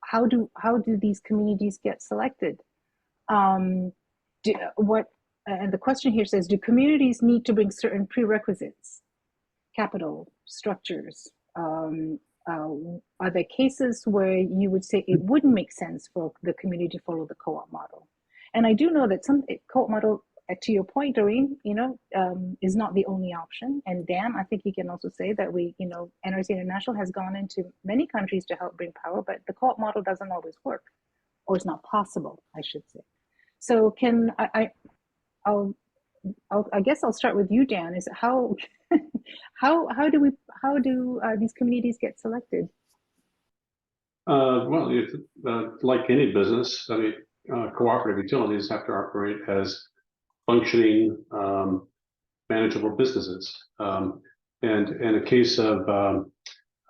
how do these communities get selected? And the question here says, do communities need to bring certain prerequisites, capital, structures? Are there cases where you would say it wouldn't make sense for the community to follow the co-op model? And I do know that some co-op model, to your point, Doreen, is not the only option. And Dan, I think you can also say that NRECA International has gone into many countries to help bring power, but the co-op model doesn't always work, or it's not possible, I should say. So I guess I'll start with you, Dan. Is how do these communities get selected? Well, like any business, I mean, cooperative utilities have to operate as functioning, manageable businesses. And in the case of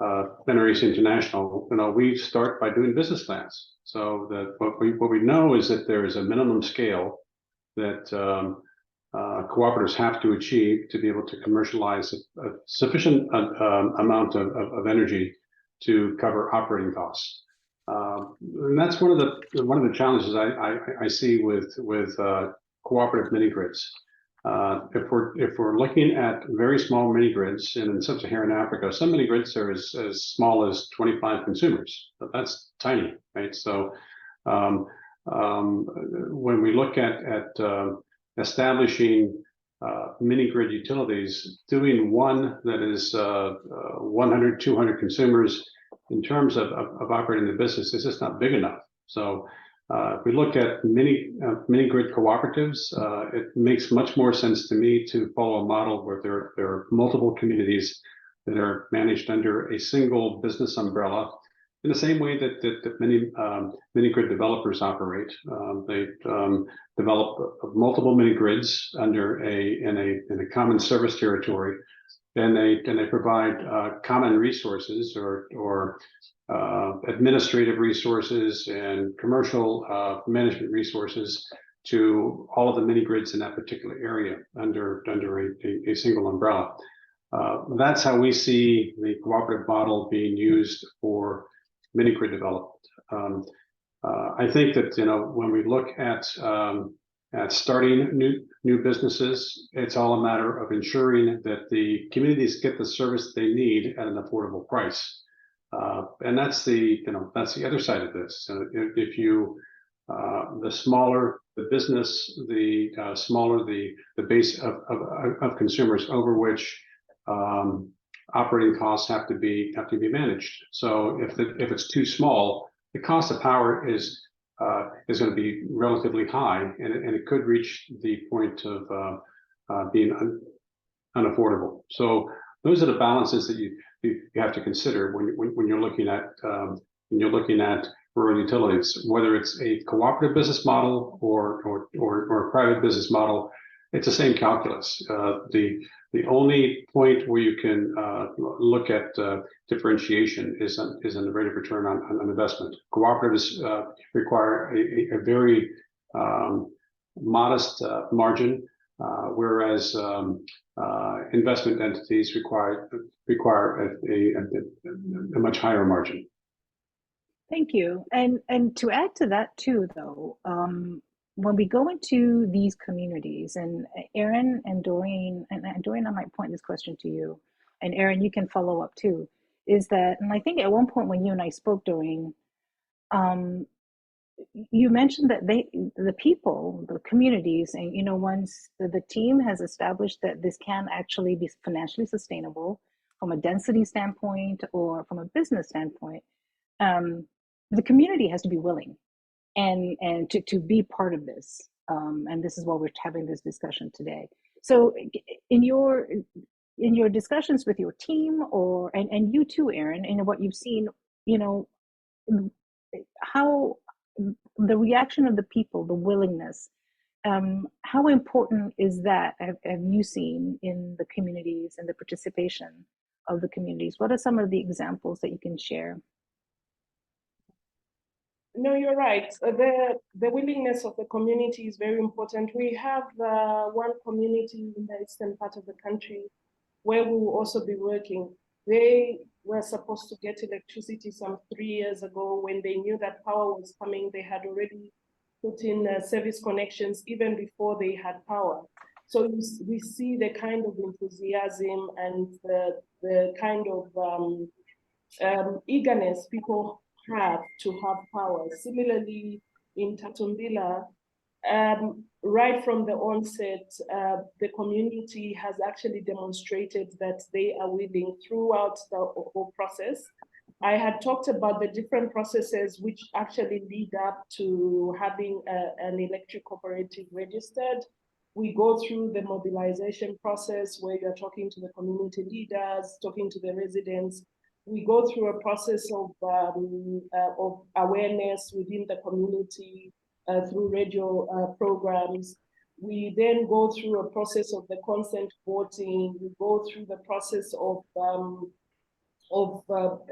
NRECA International, we start by doing business plans. So that what we know is that there is a minimum scale that cooperatives have to achieve to be able to commercialize a sufficient amount of energy to cover operating costs. And that's one of the challenges I see with cooperative mini grids. If we're looking at very small mini grids, and in sub-Saharan Africa, some mini grids are as small as 25 consumers, but that's tiny, right? So when we look at establishing mini grid utilities, doing one that is 100, 200 consumers in terms of operating the business is just not big enough. So if we look at mini grid cooperatives, it makes much more sense to me to follow a model where there are multiple communities that are managed under a single business umbrella, in the same way that mini grid developers operate. They develop multiple mini grids under in a common service territory, and they provide common resources or administrative resources and commercial management resources to all of the mini grids in that particular area under a single umbrella. That's how we see the cooperative model being used for mini grid development. I think that when we look at starting new businesses, it's all a matter of ensuring that the communities get the service they need at an affordable price, and that's the other side of this. If you the smaller the business, the smaller the base of consumers over which operating costs have to be managed. So if it's too small, the cost of power is going to be relatively high, and it could reach the point of being unaffordable. So those are the balances that you have to consider when you're looking at rural utilities, whether it's a cooperative business model or a private business model. It's the same calculus. The only point where you can look at differentiation is in the rate of return on investment. Cooperatives require a very modest margin, whereas investment entities require a much higher margin. Thank you. And to add to that too, though, when we go into these communities, and Aaron and Doreen, and Doreen, I might point this question to you, and Aaron, you can follow up too, is that, and I think at one point when you and I spoke, Doreen, you mentioned that the people, the communities, and once the team has established that this can actually be financially sustainable from a density standpoint or from a business standpoint, the community has to be willing and to be part of this. And this is why we're having this discussion today. So in your discussions with your team, and you too, Aaron, and what you've seen, how the reaction of the people, the willingness, how important is that? Have you seen in the communities and the participation of the communities? What are some of the examples that you can share? No, you're right. The willingness of the community is very important. We have one community in the eastern part of the country where we will also be working. They were supposed to get electricity some 3 years ago. When they knew that power was coming, they had already put in service connections even before they had power. So we see the kind of enthusiasm and the kind of eagerness people have to have power. Similarly, in Tatumbila, right from the onset, the community has actually demonstrated that they are willing throughout the whole process. I had talked about the different processes which actually lead up to having an electric cooperative registered. We go through the mobilization process where you're talking to the community leaders, talking to the residents. We go through a process of awareness within the community through radio programs. We then go through a process of the consent voting. We go through the process of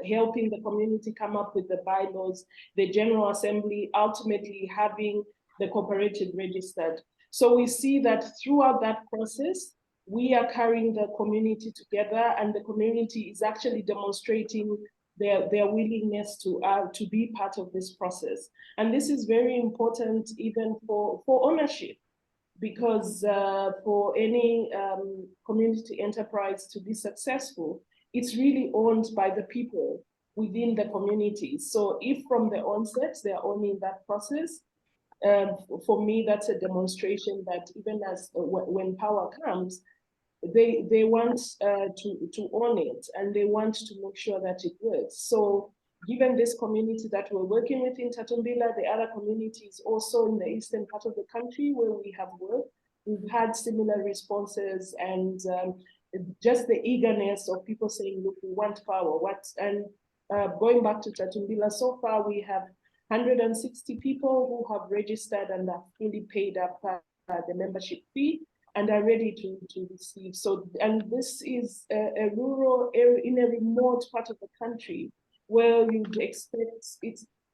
helping the community come up with the bylaws, the General Assembly, ultimately having the cooperative registered. So we see that throughout that process, we are carrying the community together, and the community is actually demonstrating their willingness to be part of this process. And this is very important even for ownership, because for any community enterprise to be successful, it's really owned by the people within the community. So if from the onset they're owning that process, for me, that's a demonstration that even as when power comes, they want to own it, and they want to make sure that it works. So given this community that we're working with in Tatumbila, the other communities also in the eastern part of the country where we have worked, we've had similar responses, and just the eagerness of people saying, look, we want power. Going back to Tatumbila, so far we have 160 people who have registered and have fully paid up the membership fee and are ready to receive. So, and this is a rural area in a remote part of the country where you'd expect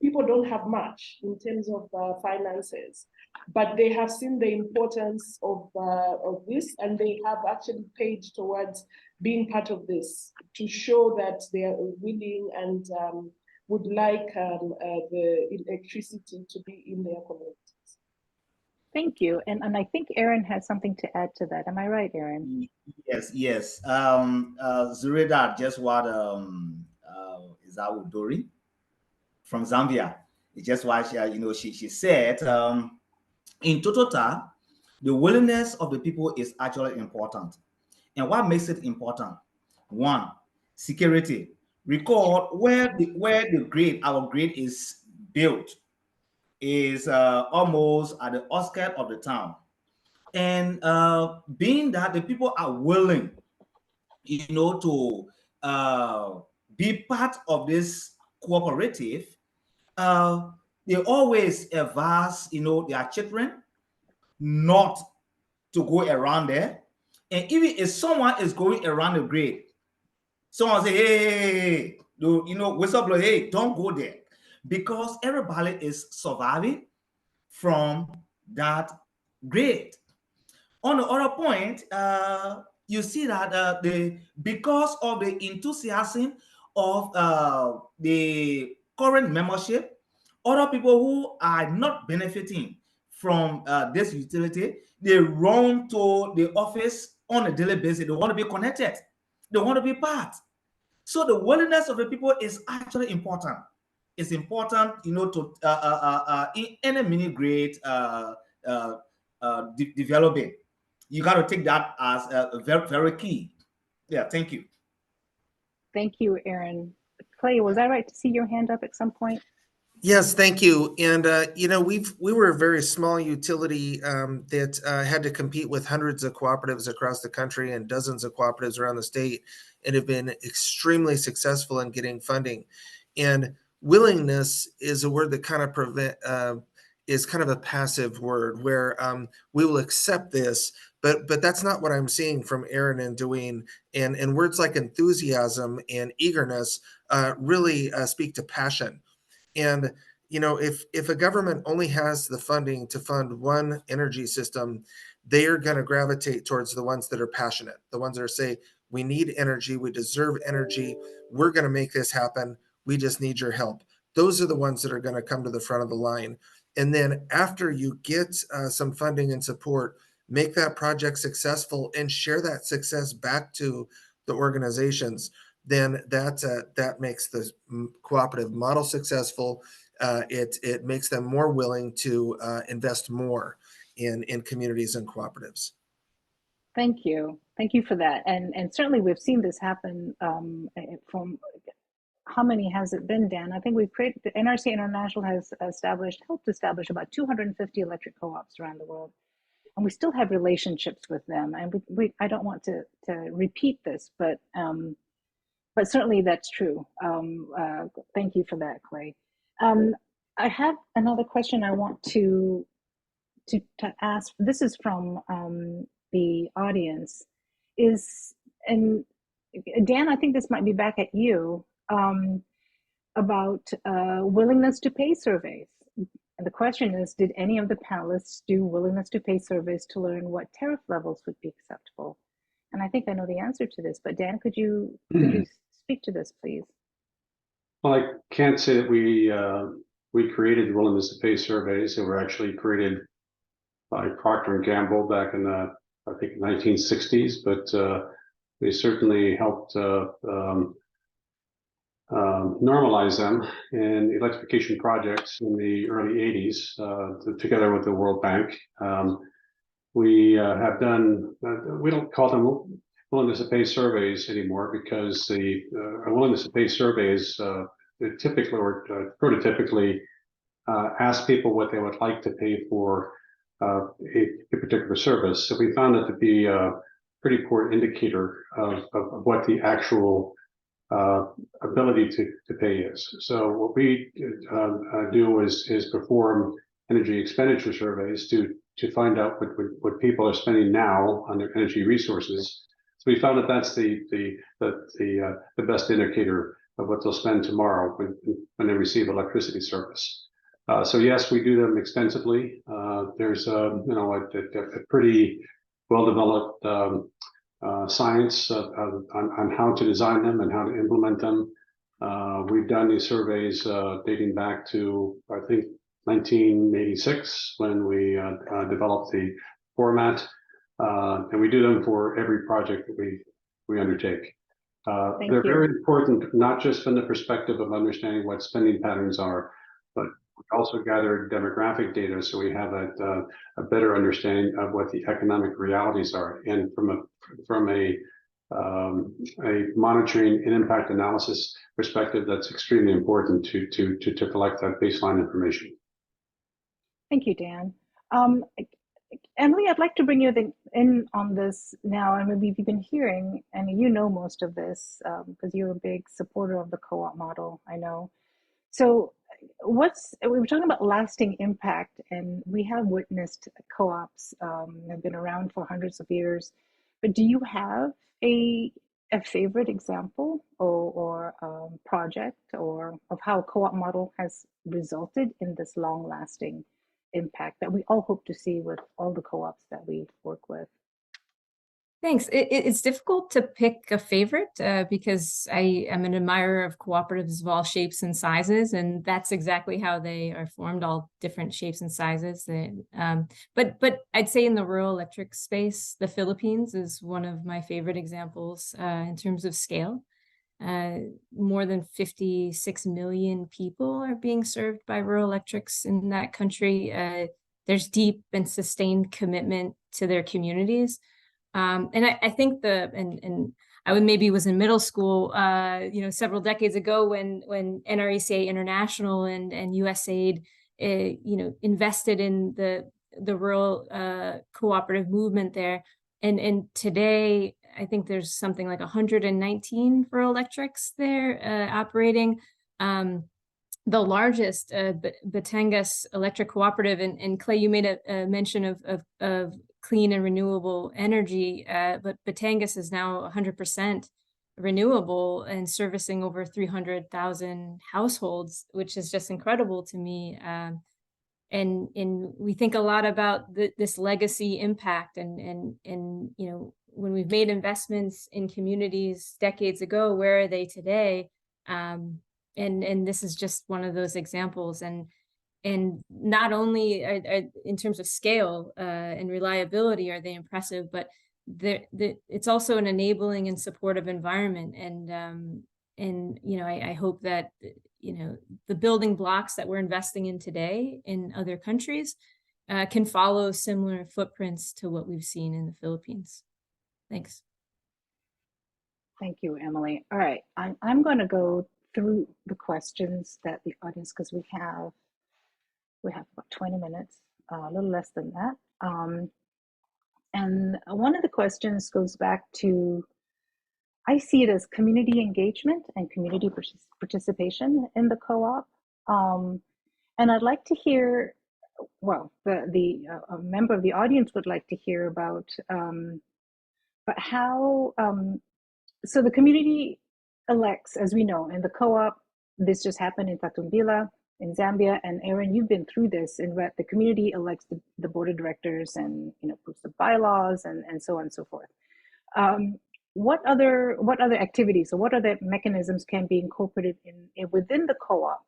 people don't have much in terms of finances, but they have seen the importance of this, and they have actually paid towards being part of this to show that they are willing and would like the electricity to be in their communities. Thank you. And I think Aaron has something to add to that. Am I right, Aaron? Yes. Zureda, just what is our Dori from Zambia. It's just what she said. In total, the willingness of the people is actually important. And what makes it important? One, security. Recall where the grid, our grid is built, is almost at the outskirts of the town. And being that the people are willing, to be part of this cooperative, they always advise, their children not to go around there. And even if someone is going around the grid, someone say, hey, whistleblower, hey, don't go there, because everybody is surviving from that grid. On the other point, you see that because of the enthusiasm of the current membership, other people who are not benefiting from this utility, they run to the office on a daily basis. They want to be connected. They want to be part. So the willingness of the people is actually important. It's important, to in any mini grid developing. You got to take that as a very, very key. Yeah, thank you. Thank you, Aaron. Clay, was I right to see your hand up at some point? Yes, thank you. And we were a very small utility that had to compete with hundreds of cooperatives across the country and dozens of cooperatives around the state, and have been extremely successful in getting funding. And willingness is a word that kind of is kind of a passive word, where we will accept this, but that's not what I'm seeing from Aaron and Dwayne. And words like enthusiasm and eagerness really speak to passion. And you know, if a government only has the funding to fund one energy system, they are going to gravitate towards the ones that are passionate, the ones that are say, we need energy, we deserve energy, we're going to make this happen, we just need your help. Those are the ones that are going to come to the front of the line. And then after you get some funding and support, make that project successful and share that success back to the organizations, then that makes the cooperative model successful. It makes them more willing to invest more in communities and cooperatives. Thank you for that. And certainly we've seen this happen from, how many has it been, Dan? I think we've created, the NRECA International has helped establish about 250 electric co-ops around the world. And we still have relationships with them. And I don't want to repeat this, but certainly that's true. Thank you for that, Clay. I have another question I want to ask. This is from the audience. And Dan, I think this might be back at you, about willingness to pay surveys. And the question is, did any of the panelists do willingness to pay surveys to learn what tariff levels would be acceptable? And I think I know the answer to this, but Dan, could you speak to this, please? Well, I can't say that we created willingness to pay surveys. They were actually created by Procter & Gamble back in the, I think, 1960s, but we certainly helped normalize them in electrification projects in the early 80s, together with the World Bank. We have done, we don't call them willingness to pay surveys anymore, because the willingness to pay surveys typically or prototypically ask people what they would like to pay for a particular service. So we found it to be a pretty poor indicator of what the actual ability to pay is. So what we do is perform energy expenditure surveys to find out what people are spending now on their energy resources. So we found that that's the best indicator of what they'll spend tomorrow when they receive electricity service. So yes, we do them extensively. There's a pretty well-developed science on how to design them and how to implement them. We've done these surveys dating back to, I think, 1986, when we developed the format, and we do them for every project that we undertake. They're very important, not just from the perspective of understanding what spending patterns are, but we also gather demographic data, so we have a better understanding of what the economic realities are. And from a monitoring and impact analysis perspective, that's extremely important to collect that baseline information. Thank you, Dan. Emily, I'd like to bring you in on this now, and maybe you've been hearing, and you know most of this because you're a big supporter of the co-op model, I know. So we were talking about lasting impact, and we have witnessed co-ops have been around for hundreds of years, but do you have a favorite example or project or of how a co-op model has resulted in this long-lasting impact that we all hope to see with all the co-ops that we work with? Thanks. It's difficult to pick a favorite because I am an admirer of cooperatives of all shapes and sizes, and that's exactly how they are formed, all different shapes and sizes. But I'd say in the rural electric space, the Philippines is one of my favorite examples in terms of scale. More than 56 million people are being served by rural electrics in that country. There's deep and sustained commitment to their communities. And I think and I was in middle school, several decades ago when NRECA International and USAID, invested in the rural cooperative movement there. And today, I think there's something like 119 rural electrics there operating. The largest, Batangas Electric Cooperative, and Clay, you made a mention of clean and renewable energy, but Batangas is now 100% renewable and servicing over 300,000 households, which is just incredible to me. And we think a lot about this legacy impact, and you know, when we've made investments in communities decades ago, where are they today? And this is just one of those examples. And not only in terms of scale and reliability are they impressive, but it's also an enabling and supportive environment. And you know, I hope that, you know, the building blocks that we're investing in today in other countries can follow similar footprints to what we've seen in the Philippines. Thanks. Thank you, Emily. All right, I'm going to go through the questions that the audience, because we have about 20 minutes, a little less than that. And one of the questions goes back to, I see it as community engagement and community participation in the co-op. And I'd like to hear, well, a member of the audience would like to hear about but how, so the community elects, as we know, in the co-op. This just happened in Tatumbila, in Zambia, and Aaron, you've been through this, in that the community elects the board of directors and, you know, approves the bylaws and so on and so forth. What other activities or what other mechanisms can be incorporated within the co-op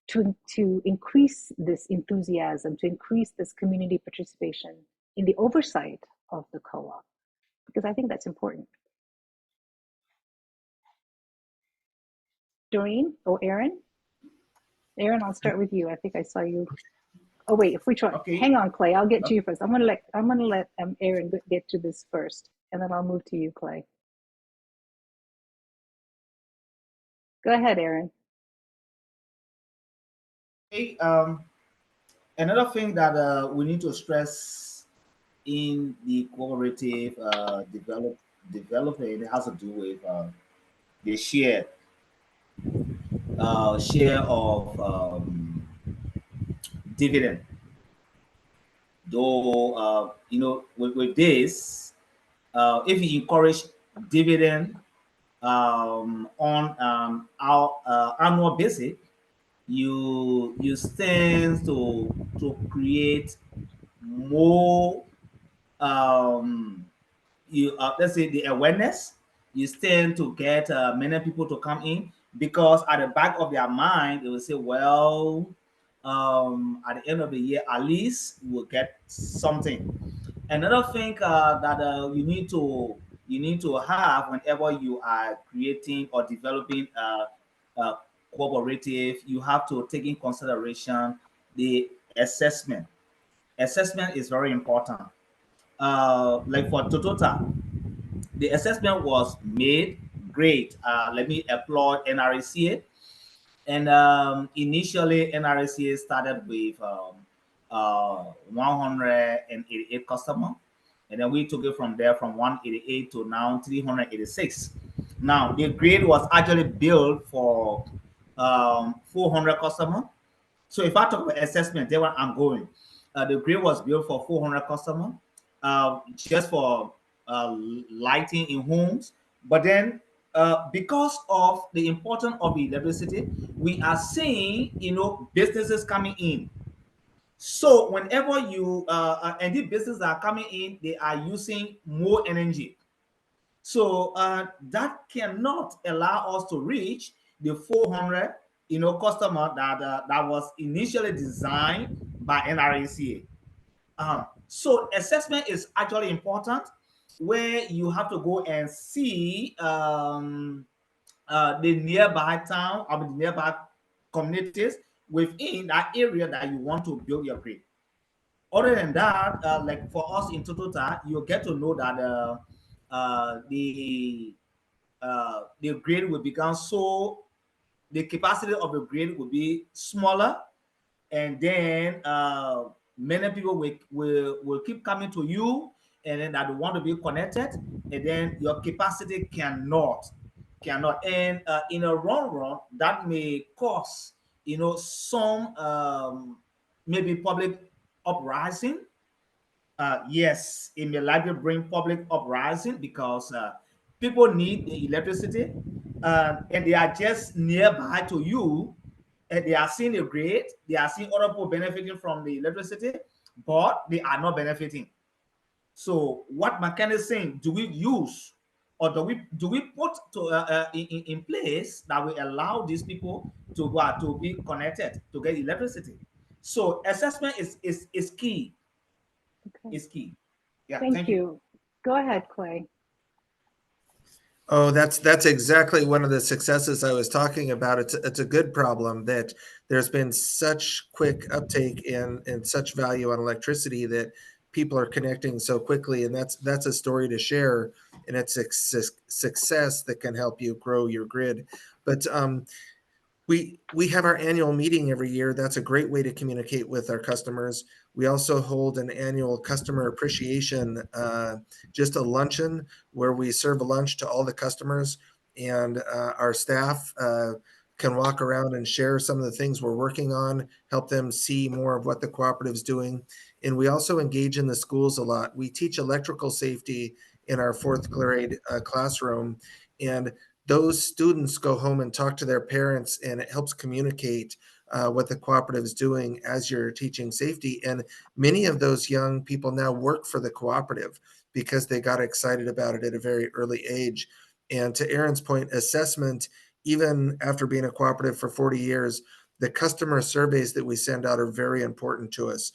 to increase this enthusiasm, to increase this community participation in the oversight of the co-op? Because I think that's important. Doreen or Aaron? Aaron, I'll start with you. I think I saw you. Oh wait, if we try, Okay. hang on, Clay. I'll get to you first. I'm gonna let Aaron get to this first, and then I'll move to you, Clay. Go ahead, Aaron. Hey, another thing that we need to stress in the cooperative development, it has to do with the share of dividend. Though you know, with this, if you encourage dividend on our annual basis, you stand to create more let's say the awareness. You stand to get many people to come in, because at the back of their mind they will say, well, at the end of the year at least we'll get something. Another thing that you need to have whenever you are creating or developing a cooperative, you have to take in consideration the assessment. Assessment is very important. Like for Totota, the assessment was made great. Let me applaud NRECA. And initially, NRECA started with 188 customers. And then we took it from there from 188 to now 386. Now, the grade was actually built for 400 customers. So if I talk about assessment, there I'm going. The grade was built for 400 customers, just for lighting in homes. But then, because of the importance of the electricity, we are seeing, you know, businesses coming in. So whenever you and these businesses are coming in, they are using more energy. So that cannot allow us to reach the 400, you know, customer that was initially designed by NRECA. So assessment is actually important, where you have to go and see the nearby town or the nearby communities within that area that you want to build your grid. Other than that, like for us in Totota, you get to know that the grid will become so, the capacity of the grid will be smaller, and then many people will keep coming to you, and then that want to be connected, and then your capacity cannot, and in a run, that may cause, you know, some maybe public uprising. Yes, it may likely bring public uprising, because people need the electricity, and they are just nearby to you, and they are seeing the grid, they are seeing other people benefiting from the electricity, but they are not benefiting. So what mechanism do we use, or do we put in place that will allow these people to be connected to get electricity? So assessment is key. Okay. Is key. Yeah, Thank thank you. you. Go ahead, Clay. Oh, that's exactly one of the successes I was talking about. It's a good problem that there's been such quick uptake in such value on electricity that people are connecting so quickly, and that's a story to share, and it's a success that can help you grow your grid. But we have our annual meeting every year. That's a great way to communicate with our customers. We also hold an annual customer appreciation, just a luncheon where we serve a lunch to all the customers, and our staff can walk around and share some of the things we're working on, help them see more of what the cooperative's doing. And we also engage in the schools a lot. We teach electrical safety in our fourth grade classroom, and those students go home and talk to their parents, and it helps communicate what the cooperative is doing as you're teaching safety. And many of those young people now work for the cooperative because they got excited about it at a very early age. And to Aaron's point, assessment, even after being a cooperative for 40 years, the customer surveys that we send out are very important to us.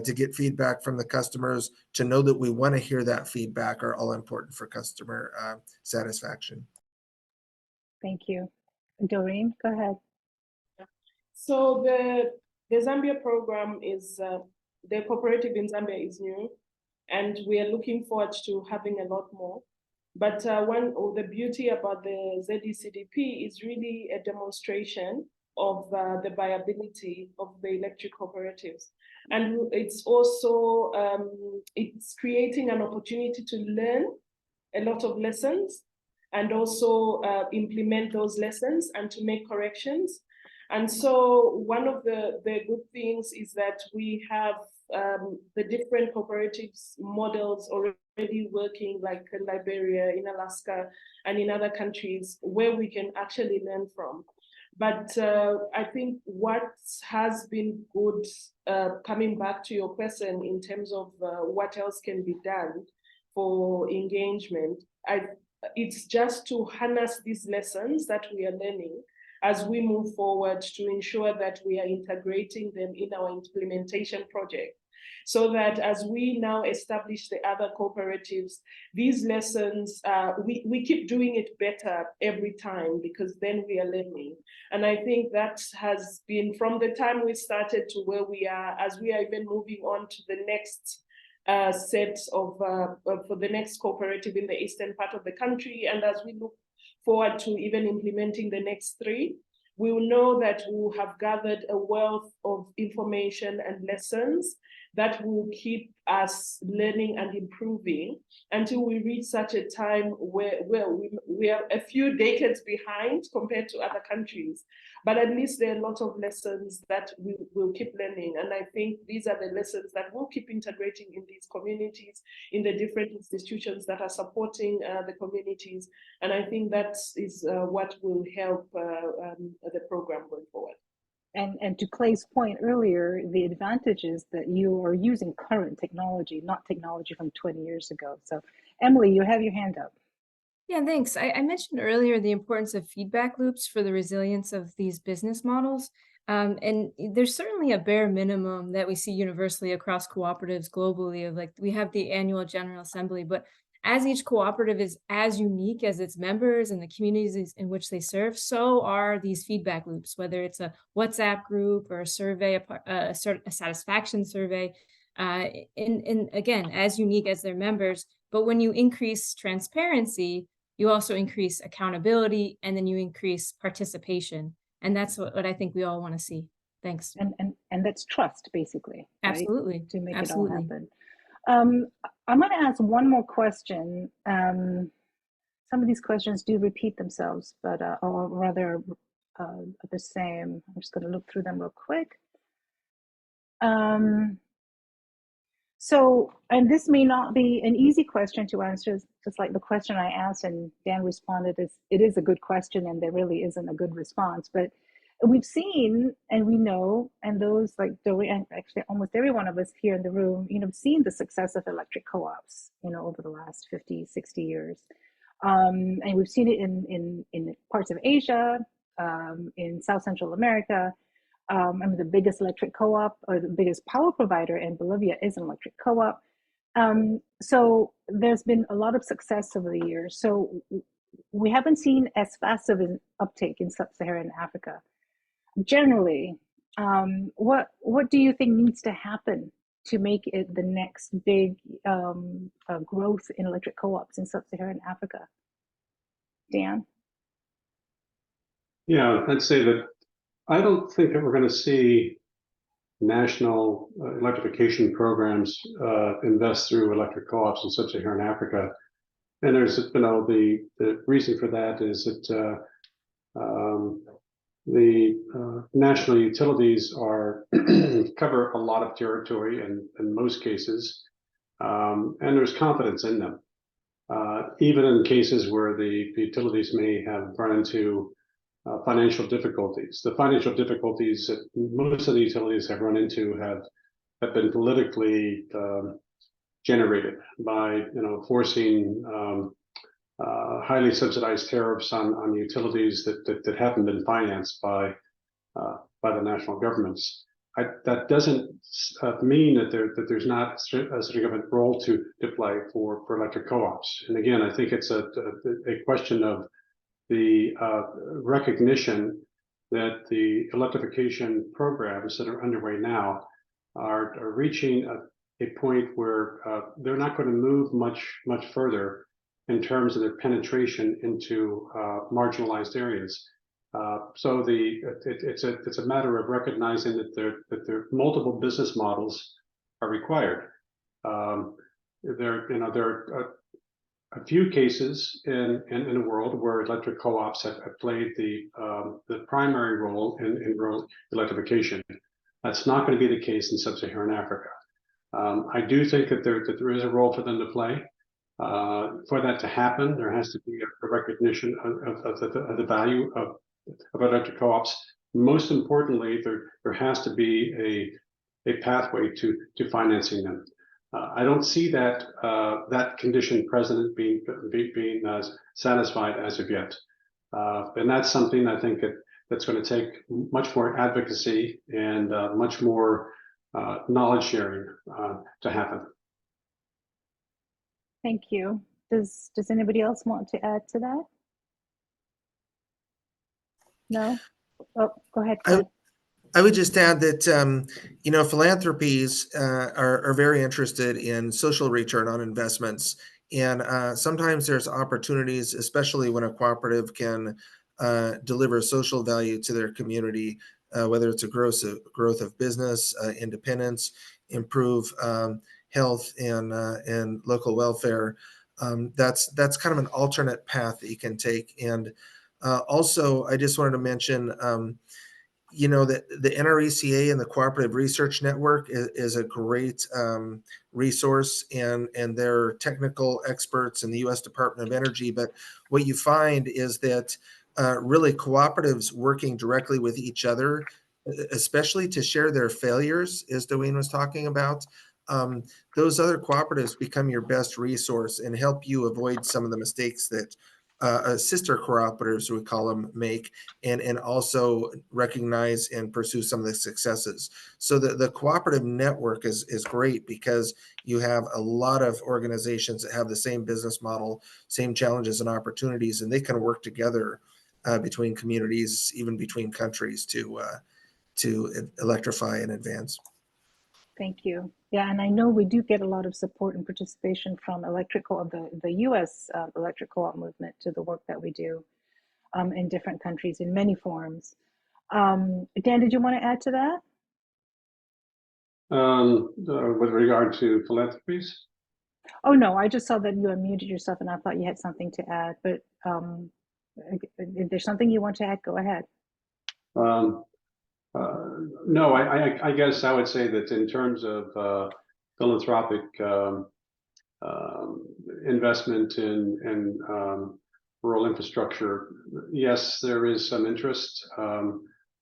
To get feedback from the customers, to know that we want to hear that feedback, are all important for customer satisfaction. Thank you. Doreen, go ahead. So the Zambia program is, the cooperative in Zambia is new, and we are looking forward to having a lot more. But one of the beauty about the ZECDP is really a demonstration of the viability of the electric cooperatives. And it's also, it's creating an opportunity to learn a lot of lessons, and also implement those lessons and to make corrections. And so one of the good things is that we have the different cooperatives models already working, like in Liberia, in Alaska, and in other countries where we can actually learn from. But I think what has been good, coming back to your question in terms of what else can be done for engagement, it's just to harness these lessons that we are learning as we move forward, to ensure that we are integrating them in our implementation project, so that as we now establish the other cooperatives, these lessons, we keep doing it better every time, because then we are learning. And I think that has been, from the time we started to where we are, as we are even moving on to the next set of for the next cooperative in the eastern part of the country, and as we look forward to even implementing the next 3, we will know that we will have gathered a wealth of information and lessons that will keep us learning and improving until we reach such a time where we are a few decades behind compared to other countries. But at least there are a lot of lessons that we will keep learning. And I think these are the lessons that we'll keep integrating in these communities, in the different institutions that are supporting the communities. And I think that is what will help the program going forward. And to Clay's point earlier, the advantage is that you are using current technology, not technology from 20 years ago. So Emily, you have your hand up. Yeah, thanks. I mentioned earlier the importance of feedback loops for the resilience of these business models. And there's certainly a bare minimum that we see universally across cooperatives globally, of like, we have the annual General Assembly, but as each cooperative is as unique as its members and the communities in which they serve, so are these feedback loops, whether it's a WhatsApp group or a survey, a satisfaction survey, and again, as unique as their members. But when you increase transparency, you also increase accountability, and then you increase participation. And that's what I think we all want to see. Thanks. And that's trust, basically. Right? Absolutely. To make Absolutely. it all happen. I'm going to ask one more question. Some of these questions do repeat themselves, but or rather the same. I'm just going to look through them real quick. So, and this may not be an easy question to answer, just like the question I asked and Dan responded, it is a good question and there really isn't a good response. But we've seen and we know, and those like Doreen, actually almost every one of us here in the room, seen the success of electric co-ops, over the last 50, 60 years. And we've seen it in parts of Asia, in South Central America. The biggest electric co-op or the biggest power provider in Bolivia is an electric co-op. So there's been a lot of success over the years. So we haven't seen as fast of an uptake in sub-Saharan Africa. Generally, what do you think needs to happen to make it the next big growth in electric co-ops in sub-Saharan Africa? Dan? Yeah, I'd say that I don't think that we're going to see national electrification programs invest through electric co-ops in sub-Saharan Africa. And there's, the reason for that is that the national utilities cover a lot of territory in most cases, and there's confidence in them. Even in cases where the utilities may have run into financial difficulties. The financial difficulties that most of the utilities have run into have been politically generated by forcing highly subsidized tariffs on utilities that haven't been financed by the national governments. That doesn't mean that there's not a significant role to play for electric co-ops. And again, I think it's a question of the recognition that the electrification programs that are underway now are reaching a point where they're not going to move much further in terms of their penetration into marginalized areas. So it's a matter of recognizing that there multiple business models are required. There are a few cases in the world where electric co-ops have played the primary role in rural electrification. That's not going to be the case in sub-Saharan Africa. I do think that there is a role for them to play. For that to happen, there has to be a recognition of the value of electric co-ops. Most importantly, there has to be a pathway to financing them. I don't see that condition precedent being satisfied as of yet, and that's something I think that's going to take much more advocacy and much more knowledge sharing to happen. Thank you. Does anybody else want to add to that? No? Oh, go ahead. I would just add that, philanthropies are very interested in social return on investments. And sometimes there's opportunities, especially when a cooperative can deliver social value to their community, whether it's a growth of business, independence, improve health and local welfare. That's kind of an alternate path that you can take. And also, I just wanted to mention, that the NRECA and the Cooperative Research Network is a great resource, and they're technical experts in the U.S. Department of Energy. But what you find is that really cooperatives working directly with each other, especially to share their failures, as Doreen was talking about, those other cooperatives become your best resource and help you avoid some of the mistakes that sister cooperatives, we call them, make, and also recognize and pursue some of the successes. So the cooperative network is great because you have a lot of organizations that have the same business model, same challenges and opportunities, and they can work together between communities, even between countries, to electrify and advance. Thank you. Yeah, and I know we do get a lot of support and participation from the U.S. Electric co-op movement to the work that we do in different countries in many forms. Dan, did you want to add to that? With regard to philanthropies? Oh, no, I just saw that you unmuted yourself and I thought you had something to add, but if there's something you want to add, go ahead. No, I guess I would say that in terms of philanthropic investment in rural infrastructure. Yes, there is some interest.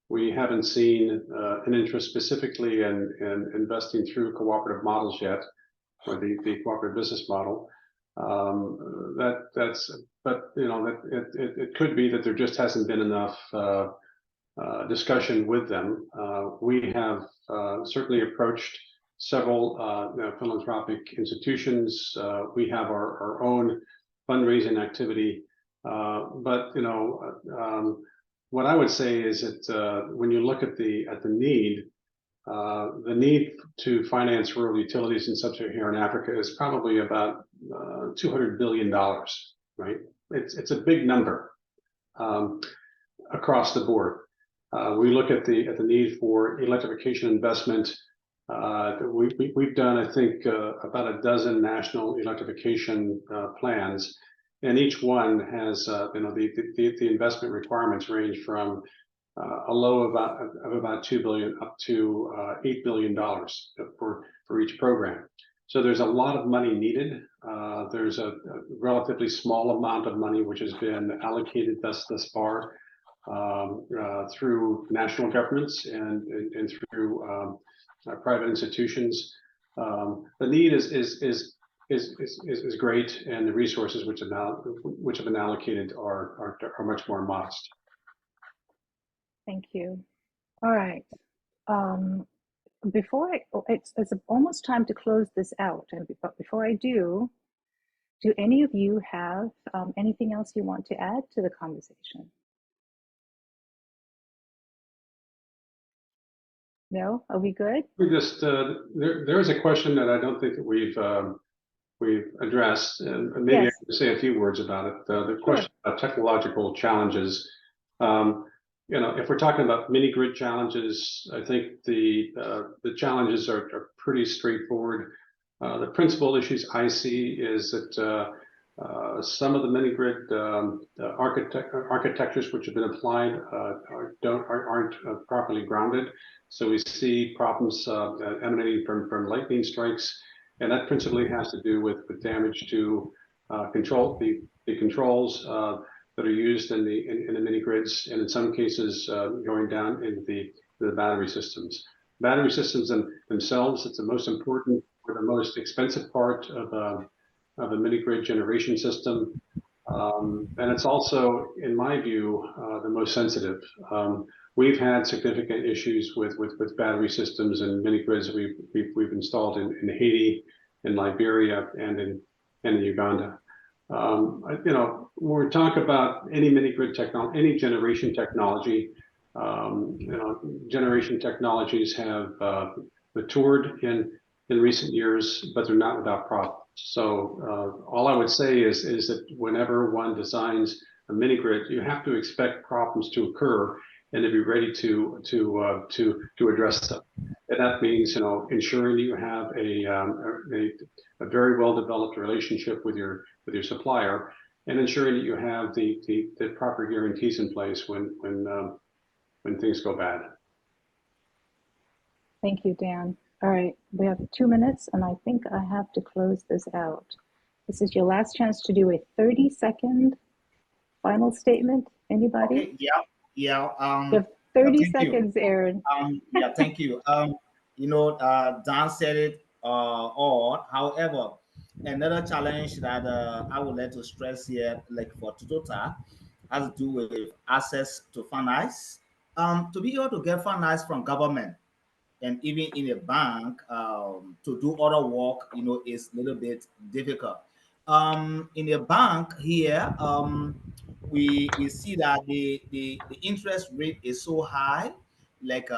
We haven't seen an interest specifically in investing through cooperative models yet, or the cooperative business model. But you know, it could be that there just hasn't been enough discussion with them. We have certainly approached several philanthropic institutions. We have our own fundraising activity, but you know, what I would say is that when you look at the need to finance rural utilities in sub-Saharan Africa is probably about $200 billion, right? It's a big number across the board. We look at the need for electrification investment. We've done, I think, about a dozen national electrification plans, and each one has, you know, the investment requirements range from a low of about $2 billion up to $8 billion for each program. So there's a lot of money needed. There's a relatively small amount of money which has been allocated thus far through national governments and through private institutions. The need is great, and the resources which have been allocated are much more modest. Thank you. All right. It's almost time to close this out, but before I do any of you have anything else you want to add to the conversation? No? Are we good? We just there is a question that I don't think that we've addressed, and maybe yes. I can say a few words about it. The question about technological challenges. You know, if we're talking about mini grid challenges, I think the challenges are pretty straightforward. The principal issues I see is that some of the mini grid architectures which have been applied aren't properly grounded. So we see problems emanating from lightning strikes, and that principally has to do with damage to the controls that are used in the mini grids, and in some cases going down into the battery systems. Battery systems themselves, it's the most important or the most expensive part of a mini grid generation system, and it's also, in my view, the most sensitive. We've had significant issues with battery systems and mini grids we've installed in Haiti, in Liberia, and in Uganda. You know, when we talk about any mini grid technology, any generation technology, you know, generation technologies have matured in recent years, but they're not without problems. So all I would say is that whenever one designs a mini grid, you have to expect problems to occur and to be ready to address them. And that means, you know, ensuring you have a very well developed relationship with your supplier, and ensuring that you have the proper guarantees in place when things go bad. Thank you, Dan. All right, we have 2 minutes, and I think I have to close this out. This is your last chance to do a 30-second final statement. Anybody? Okay, yeah. You have 30 seconds, Aaron. Yeah, thank you. You know, Dan said it all. However, another challenge that I would like to stress here, like for Toyota, has to do with access to finance. To be able to get finance from government and even in a bank to do other work, you know, is a little bit difficult. In a bank here, we see that the interest rate is so high, like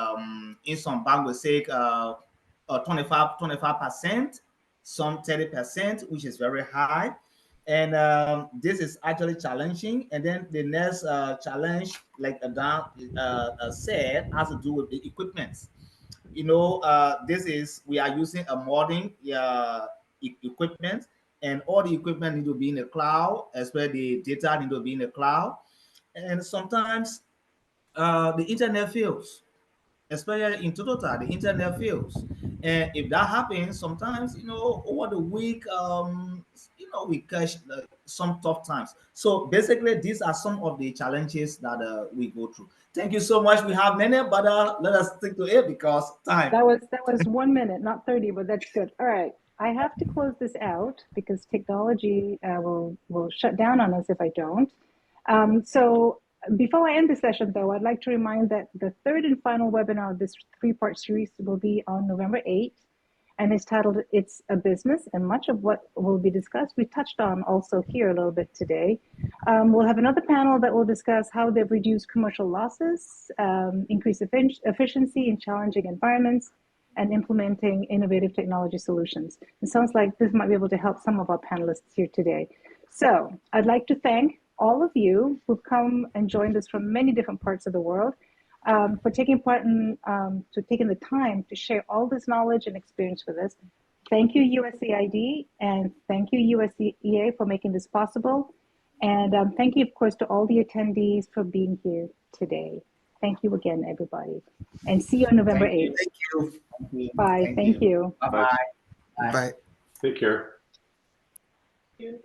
in some bank we say 25%, some 30%, which is very high. And this is actually challenging. And then the next challenge, like Dan said, has to do with the equipment. You know, we are using a modern equipment, and all the equipment need to be in the cloud, as well the data need to be in the cloud. And sometimes the internet fails, especially in Toyota, the internet fails. And if that happens, sometimes, over the week, we catch some tough times. So basically, these are some of the challenges that we go through. Thank you so much. We have many, but let us stick to it because time. That was 1 minute, not 30, but that's good. All right, I have to close this out because technology will shut down on us if I don't. So before I end the session, though, I'd like to remind that the third and final webinar of this three-part series will be on November 8th, and it's titled "It's a Business," and much of what will be discussed we touched on also here a little bit today. We'll have another panel that will discuss how they've reduced commercial losses, increase efficiency in challenging environments, and implementing innovative technology solutions. It sounds like this might be able to help some of our panelists here today. So I'd like to thank all of you who've come and joined us from many different parts of the world for taking part in, taking the time to share all this knowledge and experience with us. Thank you, USAID, and thank you, USEA, for making this possible. And thank you, of course, to all the attendees for being here today. Thank you again, everybody. And see you on November 8th. Thank you. Thank you. Bye. Thank you. Bye-bye. Bye. Take care. Thank you.